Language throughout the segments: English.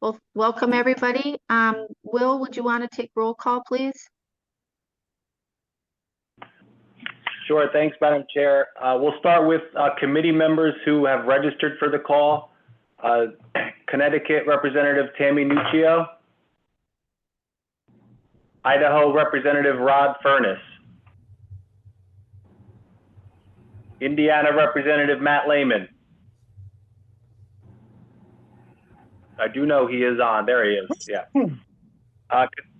Well, welcome everybody. Will, would you want to take roll call, please? Sure, thanks, Madam Chair. We'll start with committee members who have registered for the call. Connecticut Representative Tammy Nuccio. Idaho Representative Rod Furness. Indiana Representative Matt Lehman. I do know he is on. There he is. Yeah.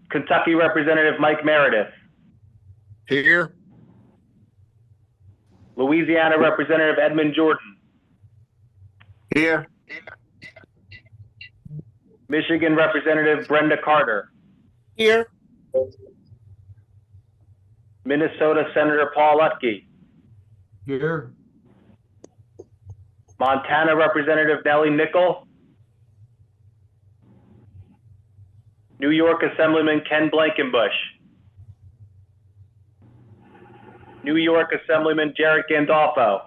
Kentucky Representative Mike Meredith. Here. Louisiana Representative Edmund Jordan. Here. Michigan Representative Brenda Carter. Here. Minnesota Senator Paul Lutke. Here. Montana Representative Nellie Nickel. New York Assemblyman Ken Blankenbush. New York Assemblyman Jared Gandolfo.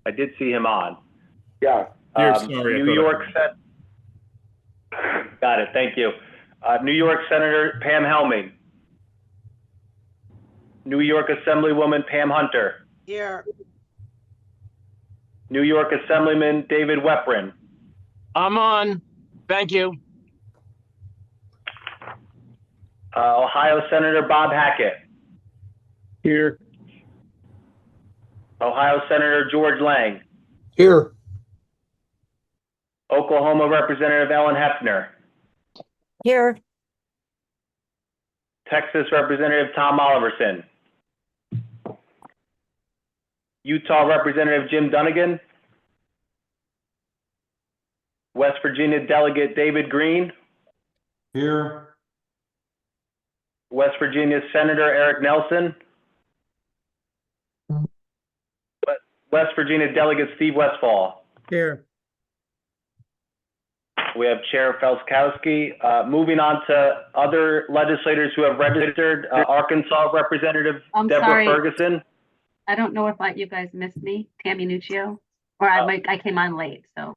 I did see him on. Yeah. New York Got it, thank you. New York Senator Pam Helming. New York Assemblywoman Pam Hunter. Here. New York Assemblyman David Weprin. I'm on. Thank you. Ohio Senator Bob Hackett. Here. Ohio Senator George Lang. Here. Oklahoma Representative Ellen Hefner. Here. Texas Representative Tom Oliverson. Utah Representative Jim Dunnigan. West Virginia Delegate David Green. Here. West Virginia Senator Eric Nelson. West Virginia Delegate Steve Westfall. Here. We have Chair Felskowski. Moving on to other legislators who have registered. Arkansas Representative I'm Deborah sorry. Ferguson. I don't know if you guys missed me, Tammy Nuccio, or I came on late, so.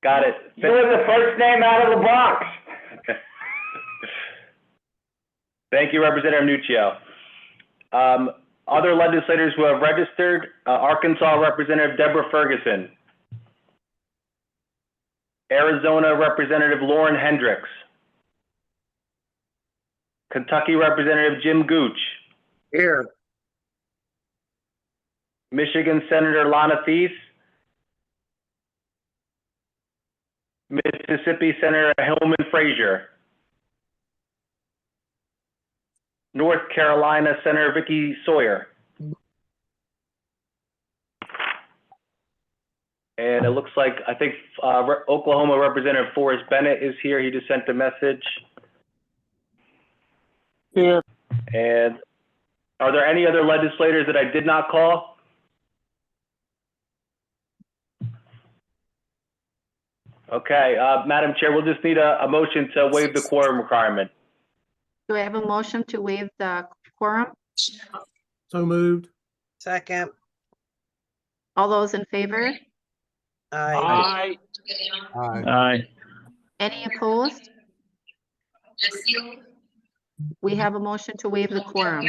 Got it. You're the first name out of the box. Thank you, Representative Nuccio. Other legislators who have registered, Arkansas Representative Deborah Ferguson. Arizona Representative Lauren Hendricks. Kentucky Representative Jim Gooch. Here. Michigan Senator Lana Thies. Mississippi Senator Hillman Frazier. North Carolina Senator Vicky Sawyer. And it looks like, I think Oklahoma Representative Forrest Bennett is here. He just sent a message. Here. And are there any other legislators that I did not call? Okay, Madam Chair, we'll just need a motion to waive the quorum requirement. Do I have a motion to waive the quorum? So moved. Second. All those in favor? Aye. Aye. Aye. Any opposed? We have a motion to waive the quorum.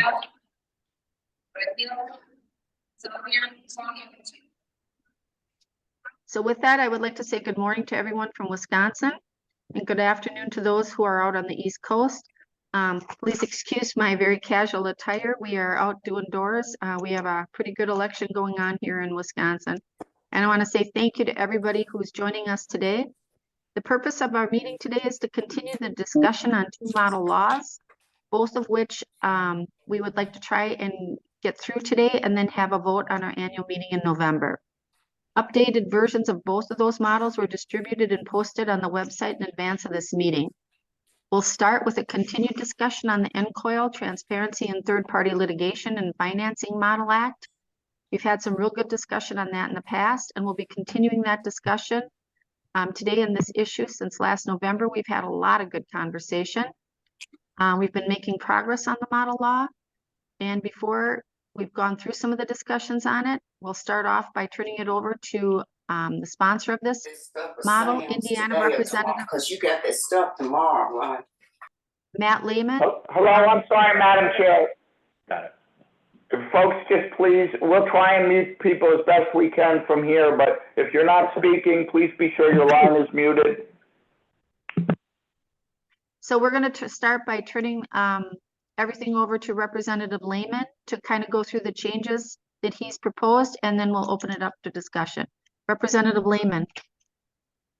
So with that, I would like to say good morning to everyone from Wisconsin and good afternoon to those who are out on the East Coast. Please excuse my very casual attire. We are out doing doors. We have a pretty good election going on here in Wisconsin. And I want to say thank you to everybody who's joining us today. The purpose of our meeting today is to continue the discussion on two model laws, both of which we would like to try and get through today and then have a vote on our annual meeting in November. Updated versions of both of those models were distributed and posted on the website in advance of this meeting. We'll start with a continued discussion on the NCOIL, Transparency and Third-Party Litigation and Financing Model Act. We've had some real good discussion on that in the past, and we'll be continuing that discussion today in this issue. Since last November, we've had a lot of good conversation. We've been making progress on the model law. And before We've gone through some of the discussions on it. We'll start off by turning it over to the sponsor of this model, Indiana Representative Because you got this stuff tomorrow, right? Matt Lehman. Hello, I'm sorry, Madam Chair. Got it. Folks, just please, we'll try and mute people as best we can from here, but if you're not speaking, please be sure your line is muted. So we're going to start by turning everything over to Representative Lehman to kind of go through the changes that he's proposed, and then we'll open it up to discussion. Representative Lehman.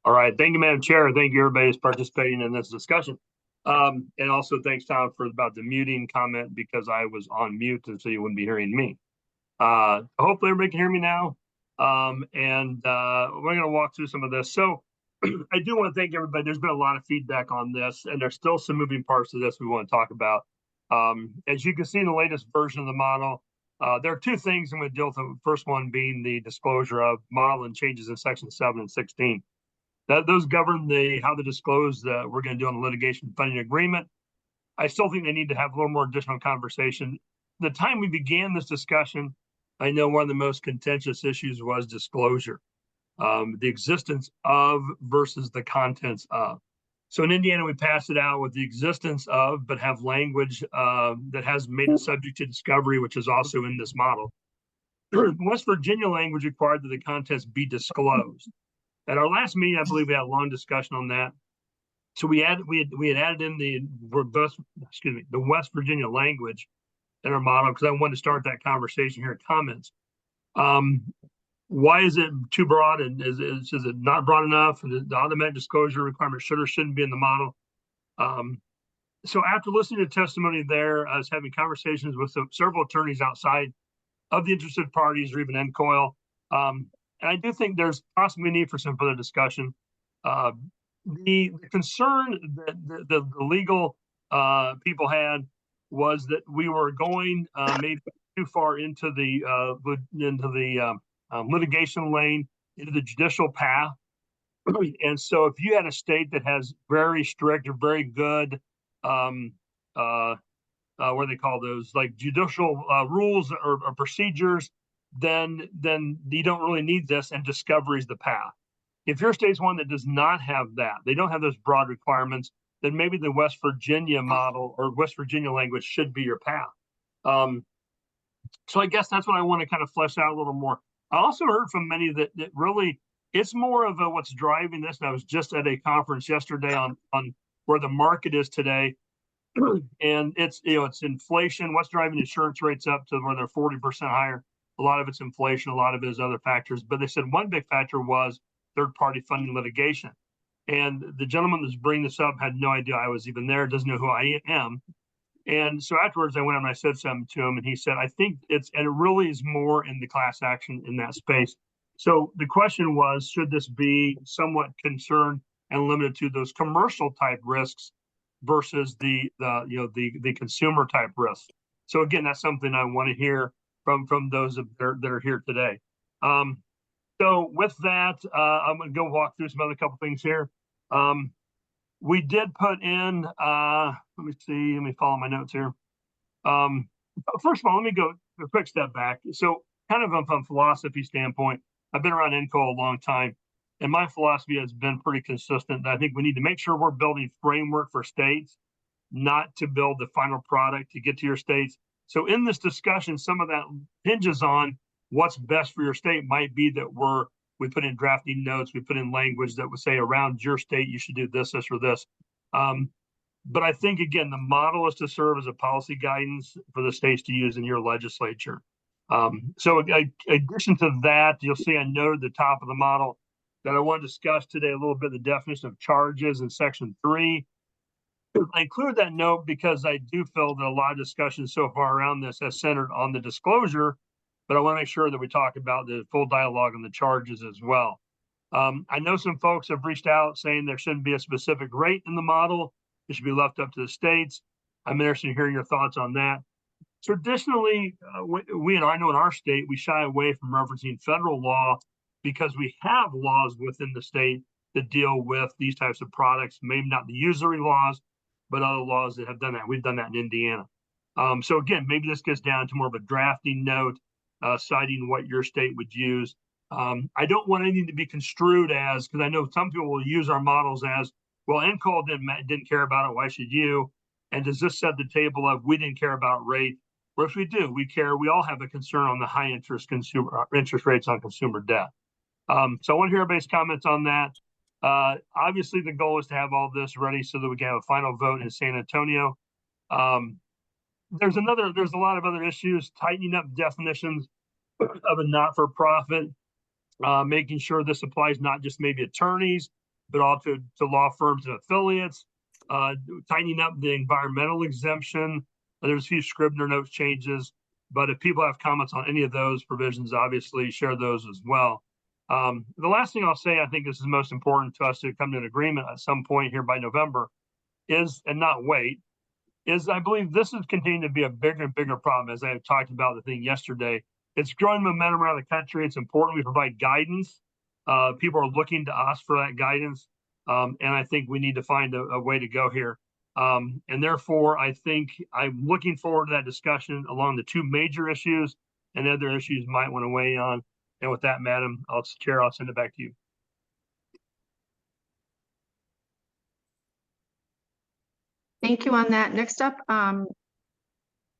All right. Thank you, Madam Chair. Thank you, everybody who's participating in this discussion. And also thanks, Tom, for about the muting comment, because I was on mute and so you wouldn't be hearing me. Hopefully everybody can hear me now. We're going to walk through some of this. So I do want to thank everybody. There's been a lot of feedback on this, and there's still some moving parts of this we want to talk about. As you can see in the latest version of the model, there are two things I'm going to deal with. The first one being the disclosure of model and changes in section 7 and 16. Those govern how to disclose that we're going to do on the litigation funding agreement. I still think they need to have a little more additional conversation. The time we began this discussion, I know one of the most contentious issues was disclosure, the existence of versus the contents of. So in Indiana, we passed it out with the existence of, but have language that has made it subject to discovery, which is also in this model. West Virginia language required that the contents be disclosed. At our last meeting, I believe we had a long discussion on that. So we had added in the West Virginia language in our model because I wanted to start that conversation here in comments. Why is it too broad, and is it not broad enough? And the automatic disclosure requirement should or shouldn't be in the model. So after listening to testimony there, I was having conversations with several attorneys outside of the interested parties or even NCOIL. And I do think there's possibly a need for some further discussion. The concern that the legal people had was that we were going maybe too far into the litigation lane, into the judicial path. And so if you had a state that has very strict or very good, what do they call those, like judicial rules or procedures, then you don't really need this, and discovery is the path. If your state's one that does not have that, they don't have those broad requirements, then maybe the West Virginia model or West Virginia language should be your path. So I guess that's what I want to kind of flesh out a little more. I also heard from many that really it's more of what's driving this. And I was just at a conference yesterday on where the market is today. And it's inflation. What's driving insurance rates up to where they're 40% higher? A lot of it's inflation, a lot of it is other factors. But they said one big factor was third-party funding litigation. And the gentleman that's bringing this up had no idea I was even there, doesn't know who I am. And so afterwards, I went up and I said something to him, and he said, I think and it really is more in the class action in that space. So the question was, should this be somewhat concerned and limited to those commercial type risks versus the consumer type risks? So again, that's something I want to hear from those that are here today. So with that, I'm going to go walk through some other couple things here. We did put in, let me follow my notes here. First of all, let me go a quick step back. So kind of from a philosophy standpoint, I've been around NCOIL a long time, and my philosophy has been pretty consistent. I think we need to make sure we're building framework for states, not to build the final product to get to your states. So in this discussion, some of that hinges on what's best for your state. Might be that we put in drafting notes, we put in language that would say around your state, you should do this, or this. But I think, again, the model is to serve as a policy guidance for the states to use in your legislature. So in addition to that, you'll see I noted at the top of the model that I want to discuss today a little bit the definition of charges in section 3. I include that note because I do feel that a lot of discussion so far around this has centered on the disclosure, but I want to make sure that we talk about the full dialogue on the charges as well. I know some folks have reached out saying there shouldn't be a specific rate in the model. It should be left up to the states. I'm interested in hearing your thoughts on that. Traditionally, I know in our state, we shy away from referencing federal law because we have laws within the state that deal with these types of products, maybe not the usury laws, but other laws that have done that. We've done that in Indiana. So again, maybe this gets down to more of a drafting note, citing what your state would use. I don't want anything to be construed as, because I know some people will use our models as, well, NCOIL didn't care about it. Why should you? And does this set the table of we didn't care about rate? Or if we do, we care. We all have a concern on the high interest interest rates on consumer debt. So I want to hear everybody's comments on that. Obviously, the goal is to have all this ready so that we can have a final vote in San Antonio. There's a lot of other issues, tightening up definitions of a not-for-profit, making sure this applies not just maybe attorneys, but also to law firms and affiliates, tightening up the environmental exemption. There's a few Scribner notes changes, but if people have comments on any of those provisions, obviously share those as well. The last thing I'll say, I think this is most important to us to come to an agreement at some point here by November is, and not wait, is I believe this is continuing to be a bigger and bigger problem. As I talked about the thing yesterday, it's growing momentum around the country. It's important we provide guidance. People are looking to us for that guidance. And I think we need to find a way to go here. And therefore, I think I'm looking forward to that discussion along the two major issues and other issues you might want to weigh on. And with that, Madam Chair, I'll send it back to you. Thank you on that. Next up,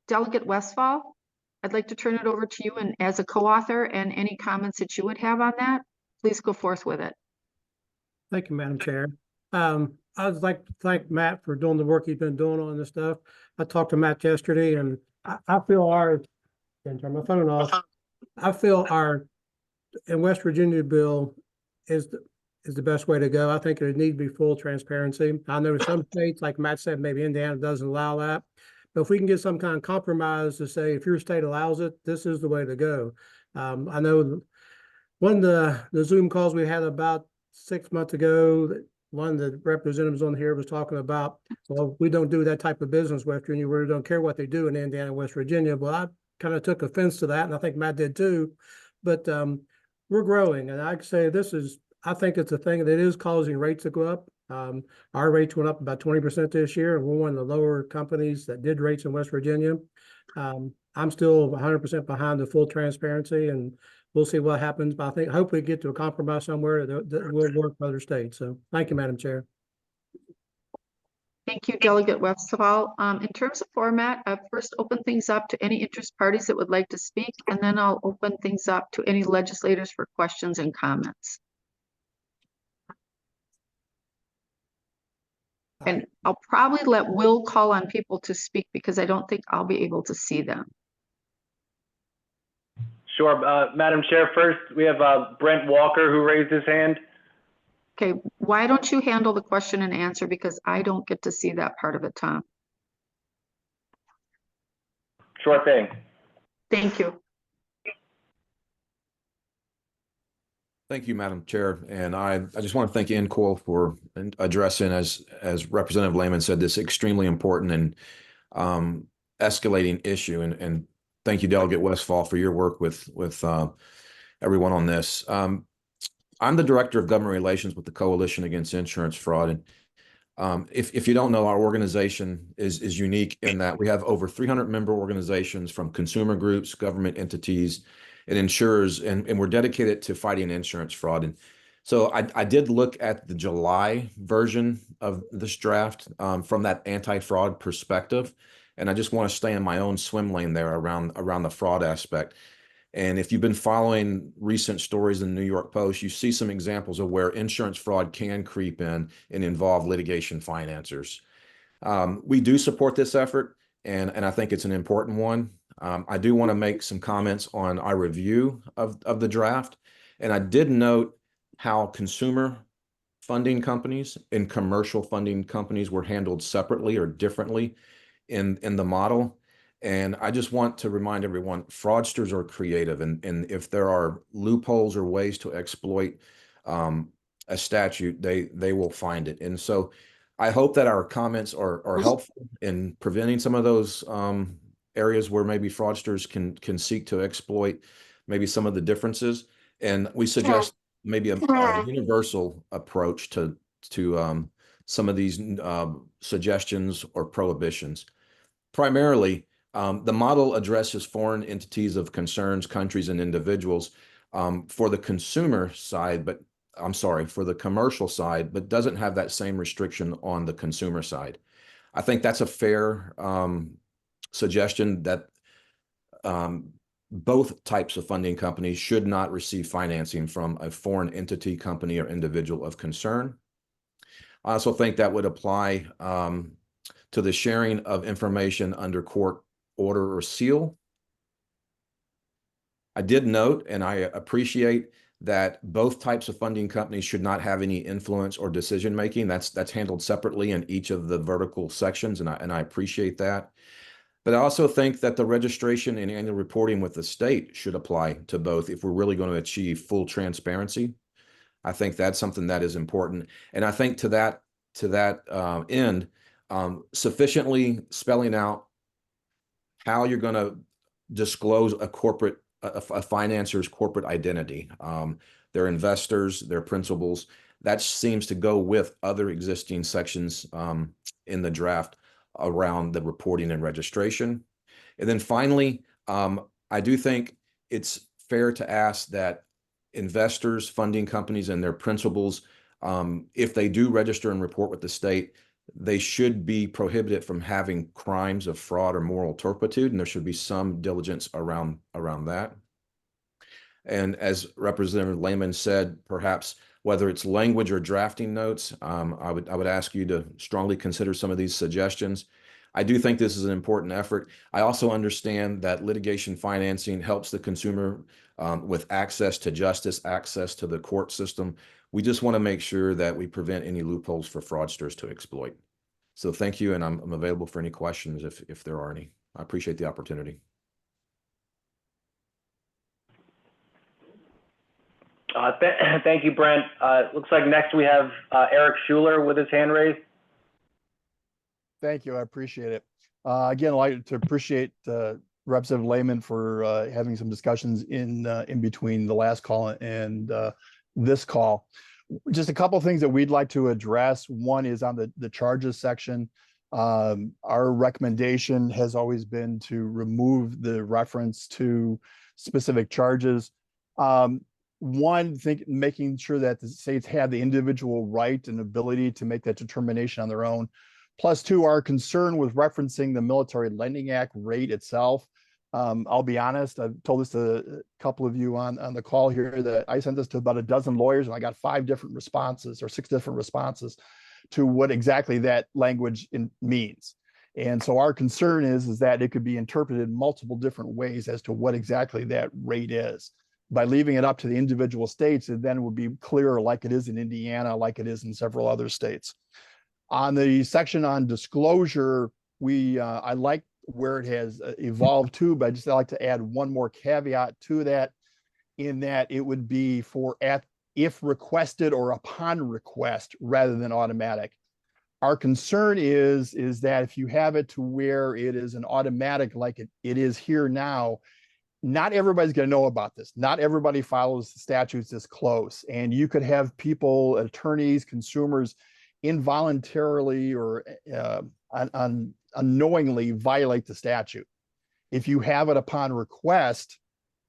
Delegate Westfall. I'd like to turn it over to you and as a co-author, and any comments that you would have on that, please go forth with it. Thank you, Madam Chair. I'd like to thank Matt for doing the work he's been doing on this stuff. I talked to Matt yesterday, and I feel can't turn my phone off. I feel our in West Virginia bill is the best way to go. I think there needs to be full transparency. I know some states, like Matt said, maybe Indiana doesn't allow that. But if we can get some kind of compromise to say, if your state allows it, this is the way to go. I know one of the Zoom calls we had about 6 months ago, one of the representatives on here was talking about, well, we don't do that type of business, West Virginia. We don't care what they do in Indiana and West Virginia. Well, I kind of took offense to that, and I think Matt did too. But we're growing, and I'd say I think it's a thing that is causing rates to go up. Our rates went up about 20% this year, and we're one of the lower companies that did rates in West Virginia. I'm still 100% behind the full transparency, and we'll see what happens. But I think hopefully get to a compromise somewhere that will work for other states. So thank you, Madam Chair. Thank you, Delegate Westfall. In terms of format, I'll first open things up to any interest parties that would like to speak, and then I'll open things up to any legislators for questions and comments. And I'll probably let Will call on people to speak because I don't think I'll be able to see them. Sure. Madam Chair, first we have Brent Walker who raised his hand. Okay, why don't you handle the question and answer, because I don't get to see that part of it, Tom. Sure thing. Thank you. Thank you, Madam Chair. And I just want to thank NCOIL for addressing, as Representative Lehman said, this extremely important and escalating issue. And thank you, Delegate Westfall, for your work with everyone on this. I'm the Director of Government Relations with the Coalition Against Insurance Fraud. And if you don't know, our organization is unique in that we have over 300 member organizations from consumer groups, government entities, and insurers, and we're dedicated to fighting insurance fraud. And so I did look at the July version of this draft from that anti-fraud perspective, and I just want to stay in my own swim lane there around the fraud aspect. And if you've been following recent stories in the New York Post, you see some examples of where insurance fraud can creep in and involve litigation financiers. We do support this effort, and I think it's an important one. I do want to make some comments on our review of the draft. And I did note how consumer funding companies and commercial funding companies were handled separately or differently in the model. And I just want to remind everyone, fraudsters are creative. And if there are loopholes or ways to exploit a statute, they will find it. And so I hope that our comments are helpful in preventing some of those areas where maybe fraudsters can seek to exploit maybe some of the differences. And we suggest maybe a universal approach to some of these suggestions or prohibitions. Primarily, The model addresses foreign entities of concerns, countries, and individuals for the consumer side, but I'm sorry, for the commercial side, but doesn't have that same restriction on the consumer side. I think that's a fair suggestion that both types of funding companies should not receive financing from a foreign entity, company, or individual of concern. I also think that would apply to the sharing of information under court order or seal. I did note, and I appreciate that both types of funding companies should not have any influence or decision-making. That's handled separately in each of the vertical sections, and I appreciate that. But I also think that the registration and annual reporting with the state should apply to both if we're really going to achieve full transparency. I think that's something that is important. And I think to that end, sufficiently spelling out how you're going to disclose a financer's corporate identity, their investors, their principals, that seems to go with other existing sections in the draft around the reporting and registration. And then finally, I do think it's fair to ask that investors, funding companies, and their principals, if they do register and report with the state, they should be prohibited from having crimes of fraud or moral turpitude, and there should be some diligence around that. And as Representative Lehman said, perhaps whether it's language or drafting notes, I would ask you to strongly consider some of these suggestions. I do think this is an important effort. I also understand that litigation financing helps the consumer with access to justice, access to the court system. We just want to make sure that we prevent any loopholes for fraudsters to exploit. So thank you, and I'm available for any questions if there are any. I appreciate the opportunity. Thank you, Brent. Looks like next we have Eric Schuler with his hand raised. Thank you. I appreciate it. Again, I'd like to appreciate Representative Lehman for having some discussions in between the last call and this call. Just a couple of things that we'd like to address. One is on the charges section. Our recommendation has always been to remove the reference to specific charges. One, making sure that the states have the individual right and ability to make that determination on their own. Plus two, our concern with referencing the Military Lending Act rate itself. I'll be honest, I've told this to a couple of you on the call here that I sent this to about a dozen lawyers and I got 5 different responses or 6 different responses to what exactly that language means. And so our concern is that it could be interpreted multiple different ways as to what exactly that rate is. By leaving it up to the individual states, it then would be clearer like it is in Indiana, like it is in several other states. On the section on disclosure, I like where it has evolved to, but I just like to add one more caveat to that, in that it would be for if requested or upon request rather than automatic. Our concern is that if you have it to where it is an automatic like it is here now, not everybody's going to know about this. Not everybody follows the statutes this close. And you could have people, attorneys, consumers, involuntarily or unknowingly violate the statute. If you have it upon request,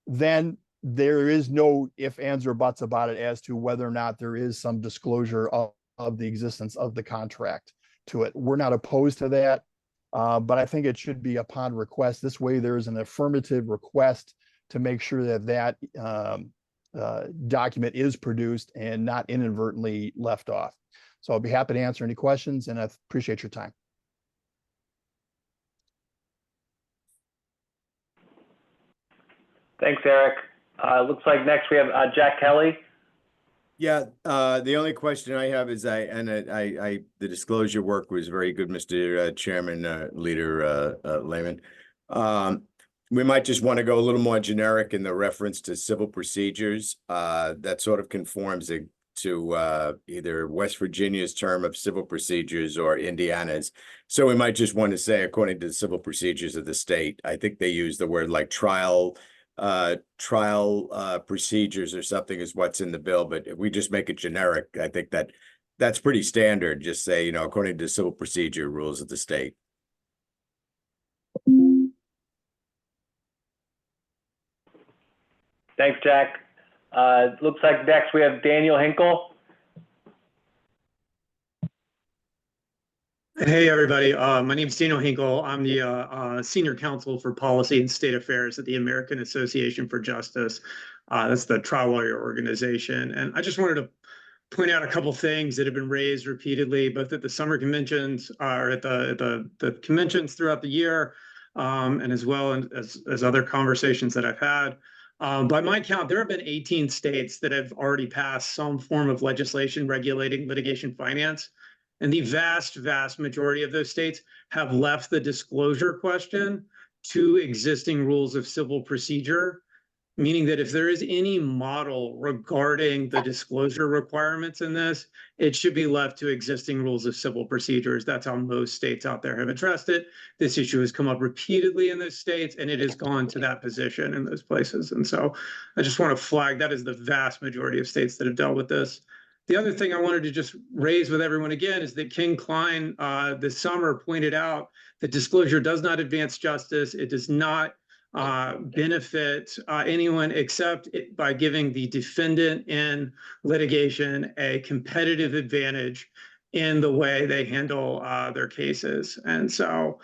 then there is no ifs, ands, or buts about it as to whether or not there is some disclosure of the existence of the contract to it. We're not opposed to that. But I think it should be upon request. This way, there is an affirmative request to make sure that document is produced and not inadvertently left off. So I'll be happy to answer any questions, and I appreciate your time. Thanks, Eric. Looks like next we have Jack Kelly. Yeah, the only question I have is the disclosure work was very good, Mr. Chairman, Leader Lehman. We might just want to go a little more generic in the reference to civil procedures. That sort of conforms to either West Virginia's term of civil procedures or Indiana's. So we might just want to say, according to the civil procedures of the state, I think they use the word like trial procedures or something is what's in the bill, but if we just make it generic, I think that's pretty standard. Just say, according to civil procedure rules of the state. Thanks, Jack. Looks like next we have Daniel Hinkle. Hey, everybody. My name is Daniel Hinkle. I'm the Senior Counsel for Policy and State Affairs at the American Association for Justice. That's the trial lawyer organization. And I just wanted to point out a couple things that have been raised repeatedly, both at the summer conventions or at the conventions throughout the year, and as well as other conversations that I've had. By my count, there have been 18 states that have already passed some form of legislation regulating litigation finance. And the vast, vast majority of those states have left the disclosure question to existing rules of civil procedure, meaning that if there is any model regarding the disclosure requirements in this, it should be left to existing rules of civil procedures. That's how most states out there have addressed it. This issue has come up repeatedly in those states, and it has gone to that position in those places. And so I just want to flag that is the vast majority of states that have dealt with this. The other thing I wanted to just raise with everyone again is that King Klein this summer pointed out that disclosure does not advance justice. It does not benefit anyone except by giving the defendant in litigation a competitive advantage in the way they handle their cases. And so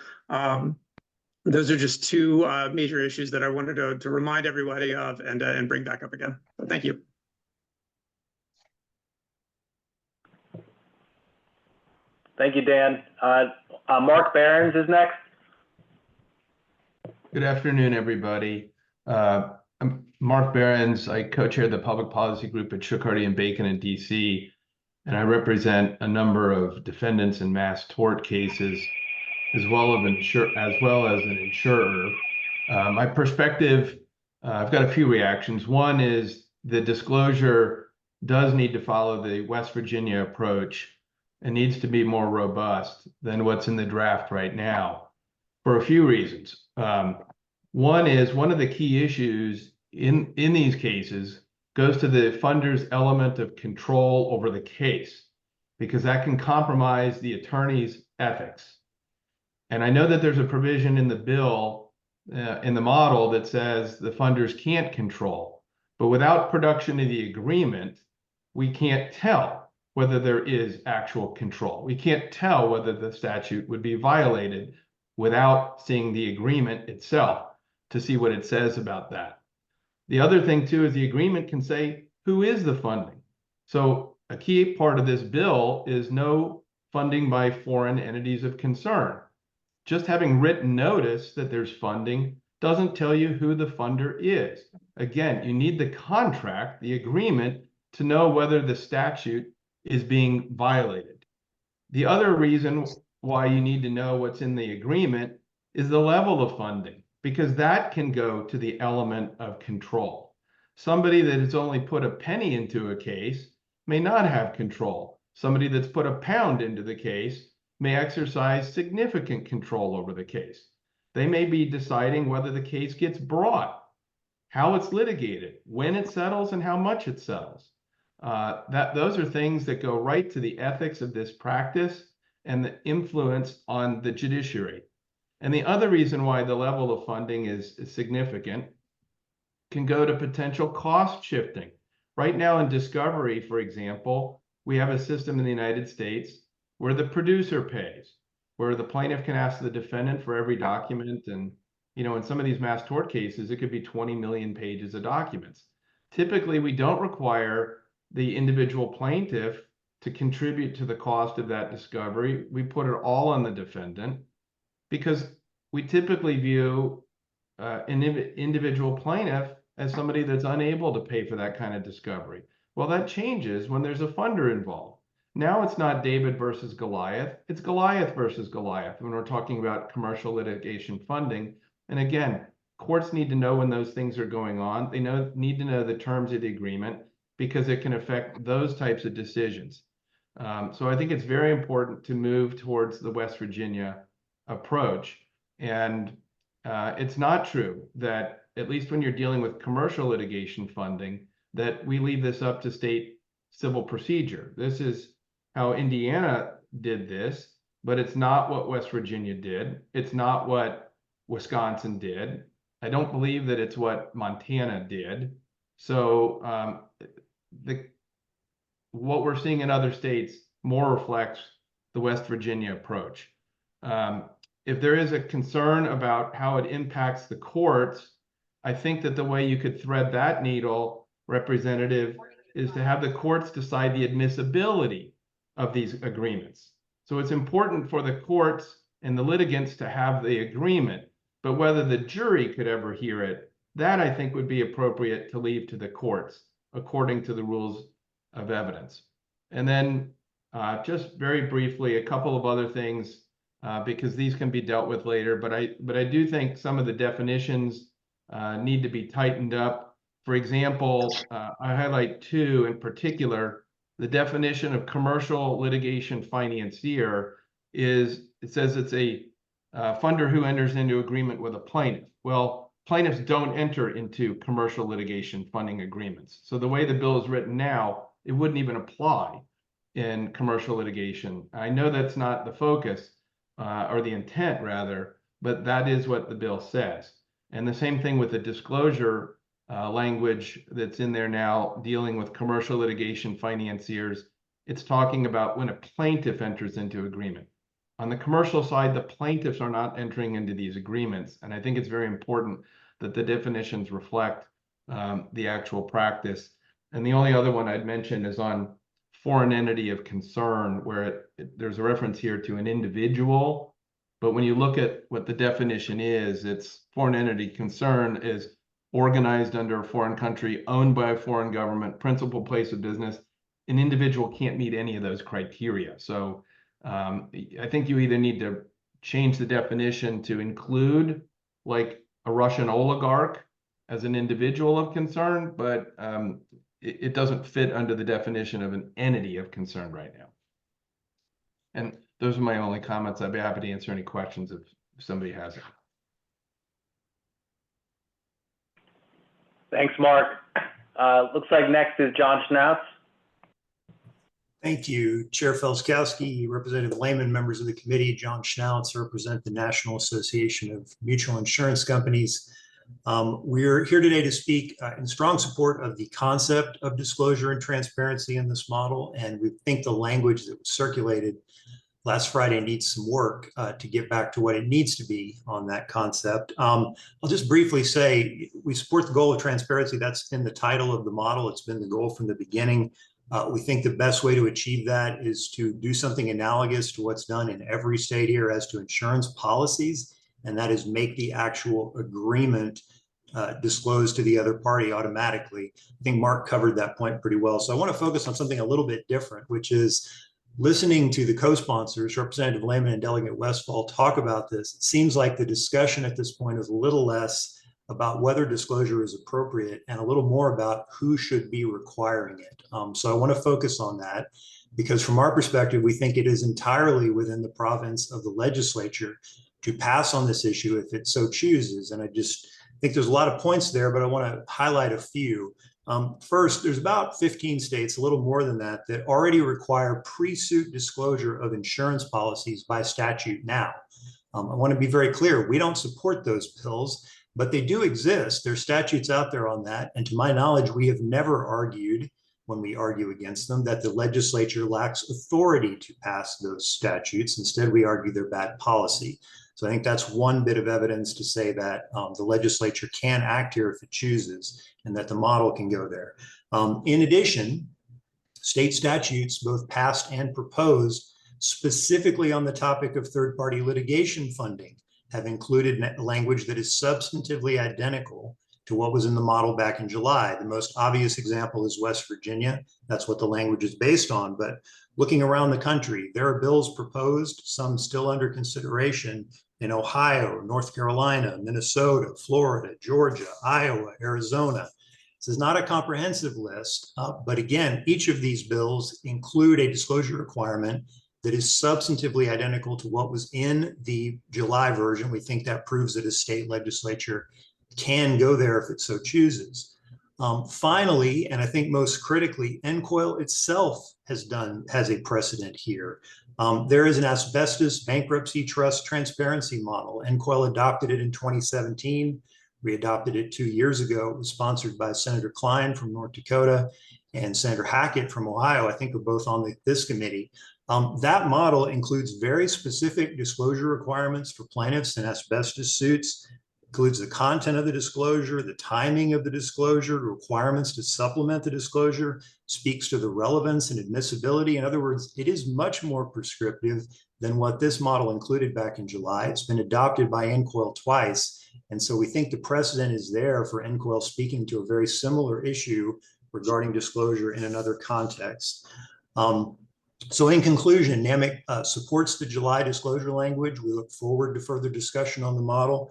those are just two major issues that I wanted to remind everybody of and bring back up again. So thank you. Thank you, Dan. Mark Behrens is next. Good afternoon, everybody. I'm Mark Behrens. I co-chair the public policy group at Schucharty and Bacon in DC, and I represent a number of defendants in mass tort cases, as well as an insurer. My perspective, I've got a few reactions. One is the disclosure does need to follow the West Virginia approach and needs to be more robust than what's in the draft right now for a few reasons. One is one of the key issues in these cases goes to the funder's element of control over the case, because that can compromise the attorney's ethics. And I know that there's a provision in the bill, in the model, that says the funders can't control, but without production of the agreement, we can't tell whether there is actual control. We can't tell whether the statute would be violated without seeing the agreement itself to see what it says about that. The other thing too is the agreement can say who is the funding. So a key part of this bill is no funding by foreign entities of concern. Just having written notice that there's funding doesn't tell you who the funder is. Again, you need the contract, the agreement, to know whether the statute is being violated. The other reason why you need to know what's in the agreement is the level of funding, because that can go to the element of control. Somebody that has only put a penny into a case may not have control. Somebody that's put a pound into the case may exercise significant control over the case. They may be deciding whether the case gets brought, how it's litigated, when it settles, and how much it settles. Those are things that go right to the ethics of this practice and the influence on the judiciary. And the other reason why the level of funding is significant can go to potential cost shifting. Right now in discovery, for example, we have a system in the United States where the producer pays, where the plaintiff can ask the defendant for every document. And, you know, in some of these mass tort cases, it could be 20 million pages of documents. Typically, we don't require the individual plaintiff to contribute to the cost of that discovery. We put it all on the defendant because we typically view an individual plaintiff as somebody that's unable to pay for that kind of discovery. Well, that changes when there's a funder involved. Now it's not David versus Goliath, it's Goliath versus Goliath when we're talking about commercial litigation funding. And again, courts need to know when those things are going on. They need to know the terms of the agreement because it can affect those types of decisions. So I think it's very important to move towards the West Virginia approach. And it's not true that, at least when you're dealing with commercial litigation funding, that we leave this up to state civil procedure. This is how Indiana did this, but it's not what West Virginia did. It's not what Wisconsin did. I don't believe that it's what Montana did. So what we're seeing in other states more reflects the West Virginia approach. If there is a concern about how it impacts the courts, I think that the way you could thread that needle, Representative, is to have the courts decide the admissibility of these agreements. So it's important for the courts and the litigants to have the agreement, but whether the jury could ever hear it, that I think would be appropriate to leave to the courts according to the rules of evidence. And then just very briefly, a couple of other things because these can be dealt with later, but I do think some of the definitions need to be tightened up. For example, I highlight two in particular. The definition of commercial litigation financier is, it says it's a funder who enters into agreement with a plaintiff. Well, plaintiffs don't enter into commercial litigation funding agreements. So the way the bill is written now, it wouldn't even apply in commercial litigation. I know that's not the focus or the intent rather, but that is what the bill says. And the same thing with the disclosure language that's in there now dealing with commercial litigation financiers. It's talking about when a plaintiff enters into agreement. On the commercial side, the plaintiffs are not entering into these agreements. And I think it's very important that the definitions reflect the actual practice. And the only other one I'd mention is on foreign entity of concern, where there's a reference here to an individual. But when you look at what the definition is, it's foreign entity concern is organized under a foreign country, owned by a foreign government, principal place of business. An individual can't meet any of those criteria. So I think you either need to change the definition to include like a Russian oligarch as an individual of concern, but it doesn't fit under the definition of an entity of concern right now. And those are my only comments. I'd be happy to answer any questions if somebody has it. Thanks, Mark. Looks like next is John Schnauz. Thank you, Chair Felskowski, Representative Lehman, members of the committee. John Schnauz, represent the National Association of Mutual Insurance Companies. We're here today to speak in strong support of the concept of disclosure and transparency in this model, and we think the language that was circulated last Friday needs some work to get back to what it needs to be on that concept. I'll just briefly say we support the goal of transparency. That's in the title of the model. It's been the goal from the beginning. We think the best way to achieve that is to do something analogous to what's done in every state here as to insurance policies, and that is make the actual agreement disclosed to the other party automatically. I think Mark covered that point pretty well. So I want to focus on something a little bit different, which is listening to the co-sponsors, Representative Lehman and Delegate Westfall, talk about this. It seems like the discussion at this point is a little less about whether disclosure is appropriate and a little more about who should be requiring it. So I want to focus on that because from our perspective, we think it is entirely within the province of the legislature to pass on this issue if it so chooses. And I just think there's a lot of points there, but I want to highlight a few. First, there's about 15 states, a little more than that, that already require pre-suit disclosure of insurance policies by statute now. I want to be very clear, we don't support those bills, but they do exist. There's statutes out there on that. And to my knowledge, we have never argued, when we argue against them, that the legislature lacks authority to pass those statutes. Instead, we argue they're bad policy. So I think that's one bit of evidence to say that the legislature can act here if it chooses, and that the model can go there. In addition, state statutes, both passed and proposed, specifically on the topic of third-party litigation funding, have included language that is substantively identical to what was in the model back in July. The most obvious example is West Virginia. That's what the language is based on. But looking around the country, there are bills proposed, some still under consideration in Ohio, North Carolina, Minnesota, Florida, Georgia, Iowa, Arizona. This is not a comprehensive list, but again, each of these bills include a disclosure requirement that is substantively identical to what was in the July version. We think that proves that a state legislature can go there if it so chooses. Finally, and I think most critically, NCOIL itself has a precedent here. There is an asbestos bankruptcy trust transparency model. NCOIL adopted it in 2017. We adopted it 2 years ago. It was sponsored by Senator Klein from North Dakota and Senator Hackett from Ohio. I think are both on this committee. That model includes very specific disclosure requirements for plaintiffs in asbestos suits, includes the content of the disclosure, the timing of the disclosure, requirements to supplement the disclosure, speaks to the relevance and admissibility. In other words, it is much more prescriptive than what this model included back in July. It's been adopted by NCOIL twice. And so we think the precedent is there for NCOIL speaking to a very similar issue regarding disclosure in another context. So in conclusion, NAMIC supports the July disclosure language. We look forward to further discussion on the model.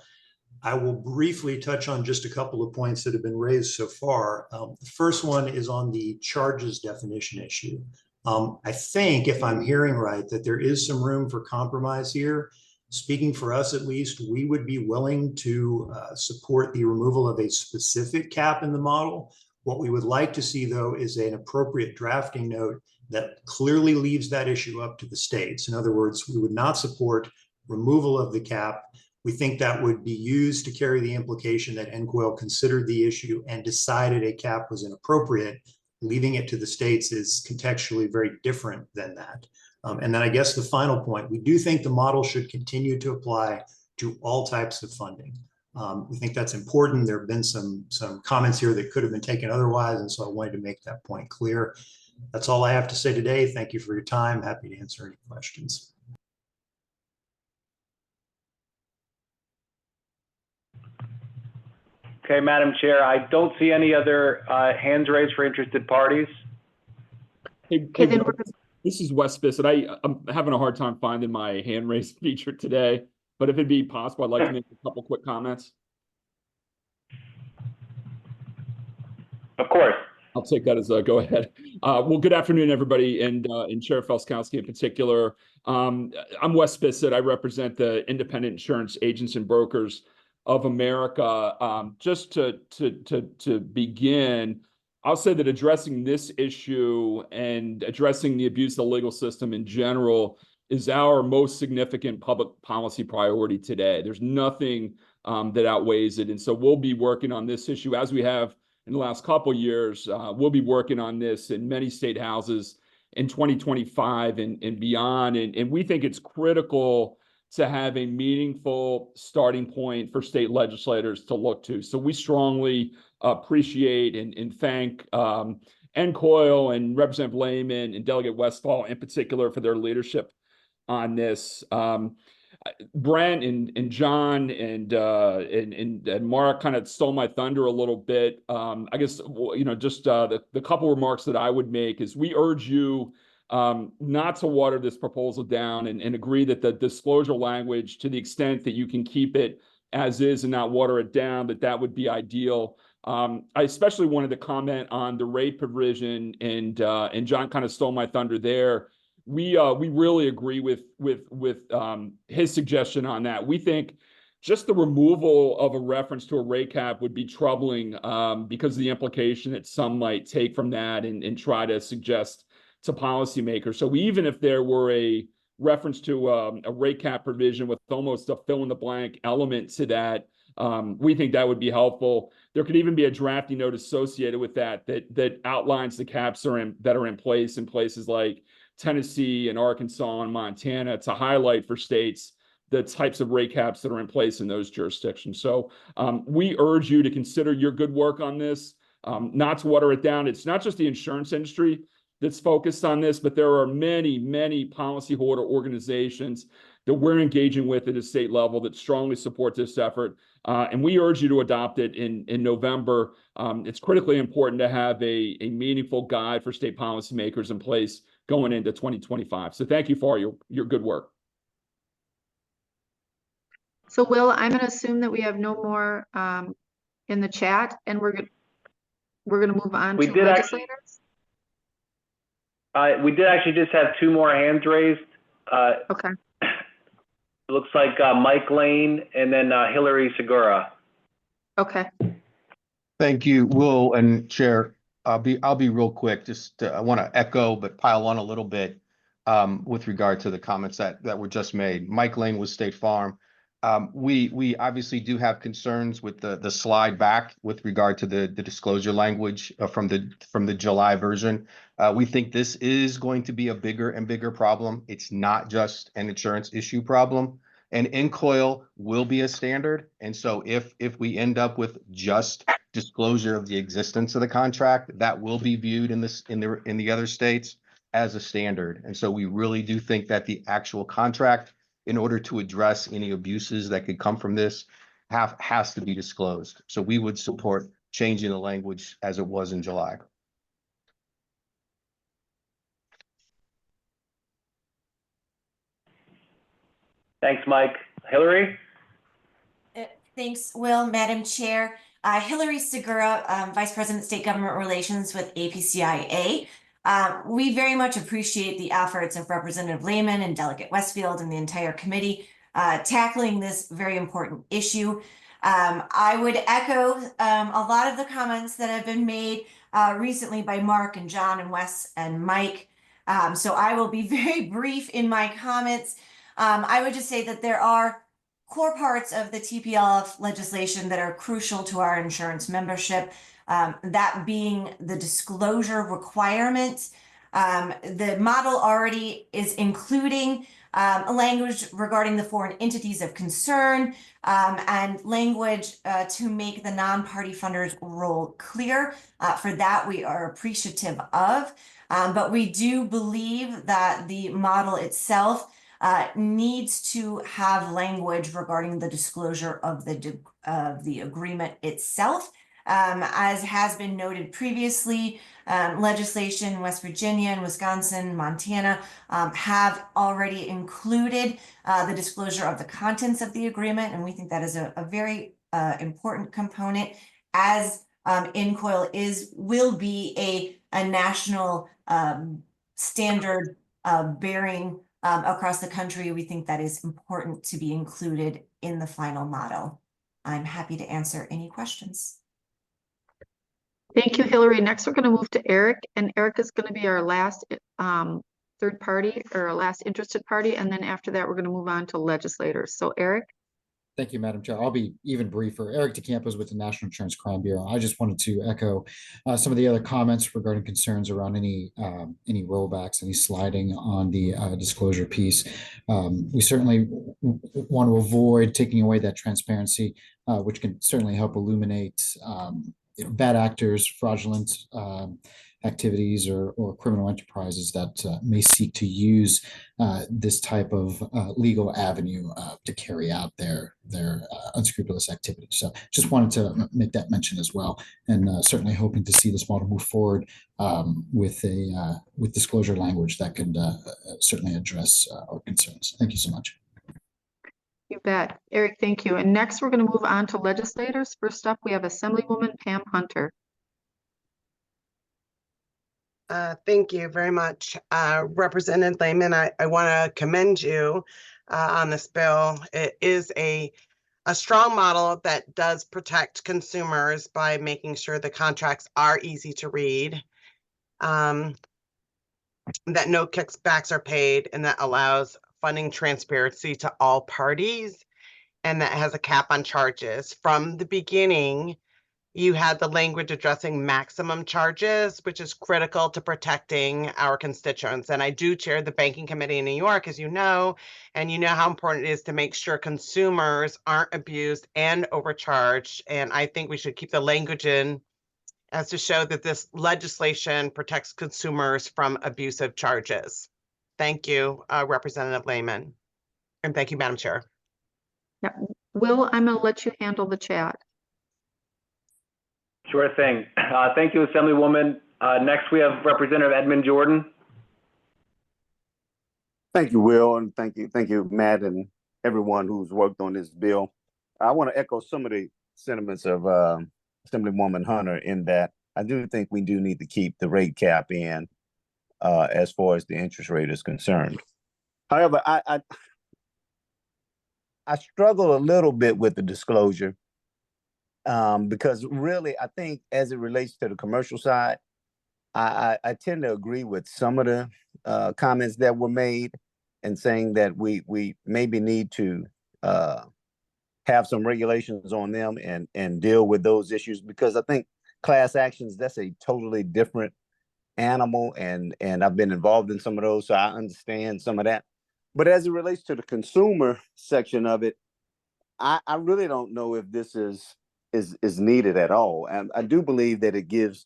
I will briefly touch on just a couple of points that have been raised so far. The first one is on the charges definition issue. I think, if I'm hearing right, that there is some room for compromise here. Speaking for us, at least, we would be willing to support the removal of a specific cap in the model. What we would like to see, though, is an appropriate drafting note that clearly leaves that issue up to the states. In other words, we would not support removal of the cap. We think that would be used to carry the implication that NCOIL considered the issue and decided a cap was inappropriate. Leaving it to the states is contextually very different than that. And then I guess the final point, we do think the model should continue to apply to all types of funding. We think that's important. There have been some comments here that could have been taken otherwise, and so I wanted to make that point clear. That's all I have to say today. Thank you for your time. Happy to answer any questions. Okay, Madam Chair, I don't see any other hands raised for interested parties. Hey, this is Wes Bissett. I'm having a hard time finding my hand raised feature today, but if it'd be possible, I'd like to make a couple quick comments. Of course. I'll take that as a go ahead. Well, good afternoon, everybody, and Chair Felskowski in particular. I'm Wes Bissett. I represent the Independent Insurance Agents and Brokers of America. Just to begin, I'll say that addressing this issue and addressing the abuse of the legal system in general is our most significant public policy priority today. There's nothing that outweighs it. And so we'll be working on this issue as we have in the last couple of years. We'll be working on this in many state houses in 2025 and beyond. And we think it's critical to have a meaningful starting point for state legislators to look to. So we strongly appreciate and thank NCOIL and Representative Lehman and Delegate Westfall in particular for their leadership on this. Brent and John and Mark kind of stole my thunder a little bit. I guess, just the couple remarks that I would make is we urge you not to water this proposal down and agree that the disclosure language, to the extent that you can keep it as is and not water it down, that would be ideal. I especially wanted to comment on the rate provision, and John kind of stole my thunder there. We really agree with his suggestion on that. We think just the removal of a reference to a rate cap would be troubling because of the implication that some might take from that and try to suggest to policymakers. So even if there were a reference to a rate cap provision with almost a fill-in-the-blank element to that, we think that would be helpful. There could even be a drafting note associated with that outlines the caps that are in place in places like Tennessee and Arkansas and Montana to highlight for states the types of rate caps that are in place in those jurisdictions. So we urge you to consider your good work on this, not to water it down. It's not just the insurance industry that's focused on this, but there are many, many policyholder organizations that we're engaging with at a state level that strongly support this effort. And we urge you to adopt it in November. It's critically important to have a meaningful guide for state policymakers in place going into 2025. So thank you for your good work. So Will, I'm going to assume that we have no more in the chat, and we're going to move on to legislators. We did actually just have two more hands raised. Okay. It looks like Mike Lane and then Hillary Segura. Okay. Thank you, Will and Chair. I'll be real quick. Just I want to echo but pile on a little bit with regard to the comments that were just made. Mike Lane with State Farm. We obviously do have concerns with the slide back with regard to the disclosure language from the July version. We think this is going to be a bigger and bigger problem. It's not just an insurance issue problem. And NCOIL will be a standard. And so if we end up with just disclosure of the existence of the contract, that will be viewed in the other states as a standard. And so we really do think that the actual contract, in order to address any abuses that could come from this, has to be disclosed. So we would support changing the language as it was in July. Thanks, Mike. Hillary? Thanks, Will. Madam Chair. Hillary Segura, Vice President, State Government Relations with APCIA. We very much appreciate the efforts of Representative Lehman and Delegate Westfield and the entire committee tackling this very important issue. I would echo a lot of the comments that have been made recently by Mark and John and Wes and Mike. So I will be very brief in my comments. I would just say that there are core parts of the TPLF legislation that are crucial to our insurance membership, that being the disclosure requirement. The model already is including a language regarding the foreign entities of concern and language to make the non-party funders role clear. For that, we are appreciative of, but we do believe that the model itself needs to have language regarding the disclosure of the agreement itself. As has been noted previously, legislation in West Virginia and Wisconsin, Montana have already included the disclosure of the contents of the agreement, and we think that is a very important component, as NCOIL will be a national standard bearing across the country. We think that is important to be included in the final model. I'm happy to answer any questions. Thank you, Hillary. Next, we're going to move to Eric, and Eric is going to be our last third party or last interested party. And then after that, we're going to move on to legislators. So Eric. Thank you, Madam Chair. I'll be even briefer. Eric DeCampos with the National Insurance Crime Bureau. I just wanted to echo some of the other comments regarding concerns around any rollbacks, any sliding on the disclosure piece. We certainly want to avoid taking away that transparency, which can certainly help illuminate bad actors, fraudulent activities, or criminal enterprises that may seek to use this type of legal avenue to carry out their unscrupulous activities. So just wanted to make that mention as well, and certainly hoping to see this model move forward with disclosure language that could certainly address our concerns. Thank you so much. You bet. Eric, thank you. And next, we're going to move on to legislators. First up, we have Assemblywoman Pam Hunter. Thank you very much. Representative Lehman, I want to commend you on this bill. It is a strong model that does protect consumers by making sure the contracts are easy to read, that no kickbacks are paid, and that allows funding transparency to all parties, and that has a cap on charges. From the beginning, you had the language addressing maximum charges, which is critical to protecting our constituents. And I do chair the Banking Committee in New York, as you know, and you know how important it is to make sure consumers aren't abused and overcharged. And I think we should keep the language in as to show that this legislation protects consumers from abusive charges. Thank you, Representative Lehman. And thank you, Madam Chair. Yeah. Will, I'm going to let you handle the chat. Sure thing. Thank you, Assemblywoman. Next, we have Representative Edmund Jordan. Thank you, Will, and thank you, Matt, and everyone who's worked on this bill. I want to echo some of the sentiments of Assemblywoman Hunter in that I do think we do need to keep the rate cap in as far as the interest rate is concerned. However, I struggle a little bit with the disclosure because really, I think as it relates to the commercial side, I tend to agree with some of the comments that were made and saying that we maybe need to have some regulations on them and deal with those issues, because I think class actions, that's a totally different animal, and I've been involved in some of those, so I understand some of that. But as it relates to the consumer section of it, I really don't know if this is needed at all. And I do believe that it gives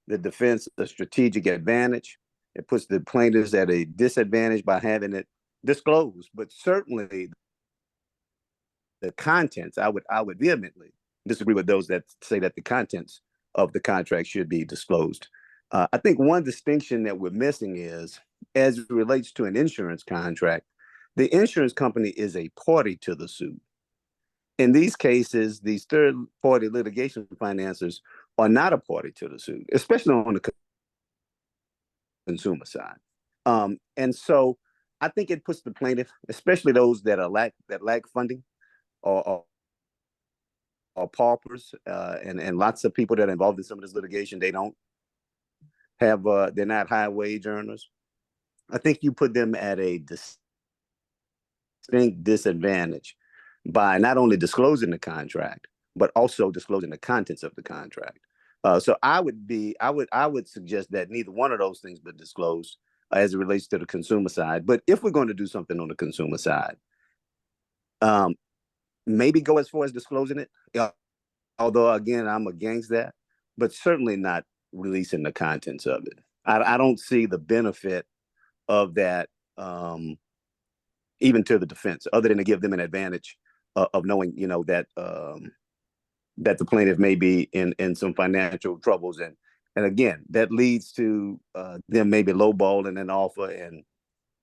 the defense a strategic advantage. It puts the plaintiffs at a disadvantage by having it disclosed. But certainly the contents, I would vehemently disagree with those that say that the contents of the contract should be disclosed. I think one distinction that we're missing is, as it relates to an insurance contract, the insurance company is a party to the suit. In these cases, these third-party litigation financiers are not a party to the suit, especially on the consumer side. And so I think it puts the plaintiff, especially those that lack funding or paupers, and lots of people that are involved in some of this litigation, they don't have, they're not high wage earners. I think you put them at a distinct disadvantage by not only disclosing the contract, but also disclosing the contents of the contract. So I would suggest that neither one of those things be disclosed as it relates to the consumer side. But if we're going to do something on the consumer side, maybe go as far as disclosing it. Although again, I'm against that, but certainly not releasing the contents of it. I don't see the benefit of that, even to the defense, other than to give them an advantage of knowing, that that the plaintiff may be in some financial troubles, and again, that leads to them maybe lowballing an offer and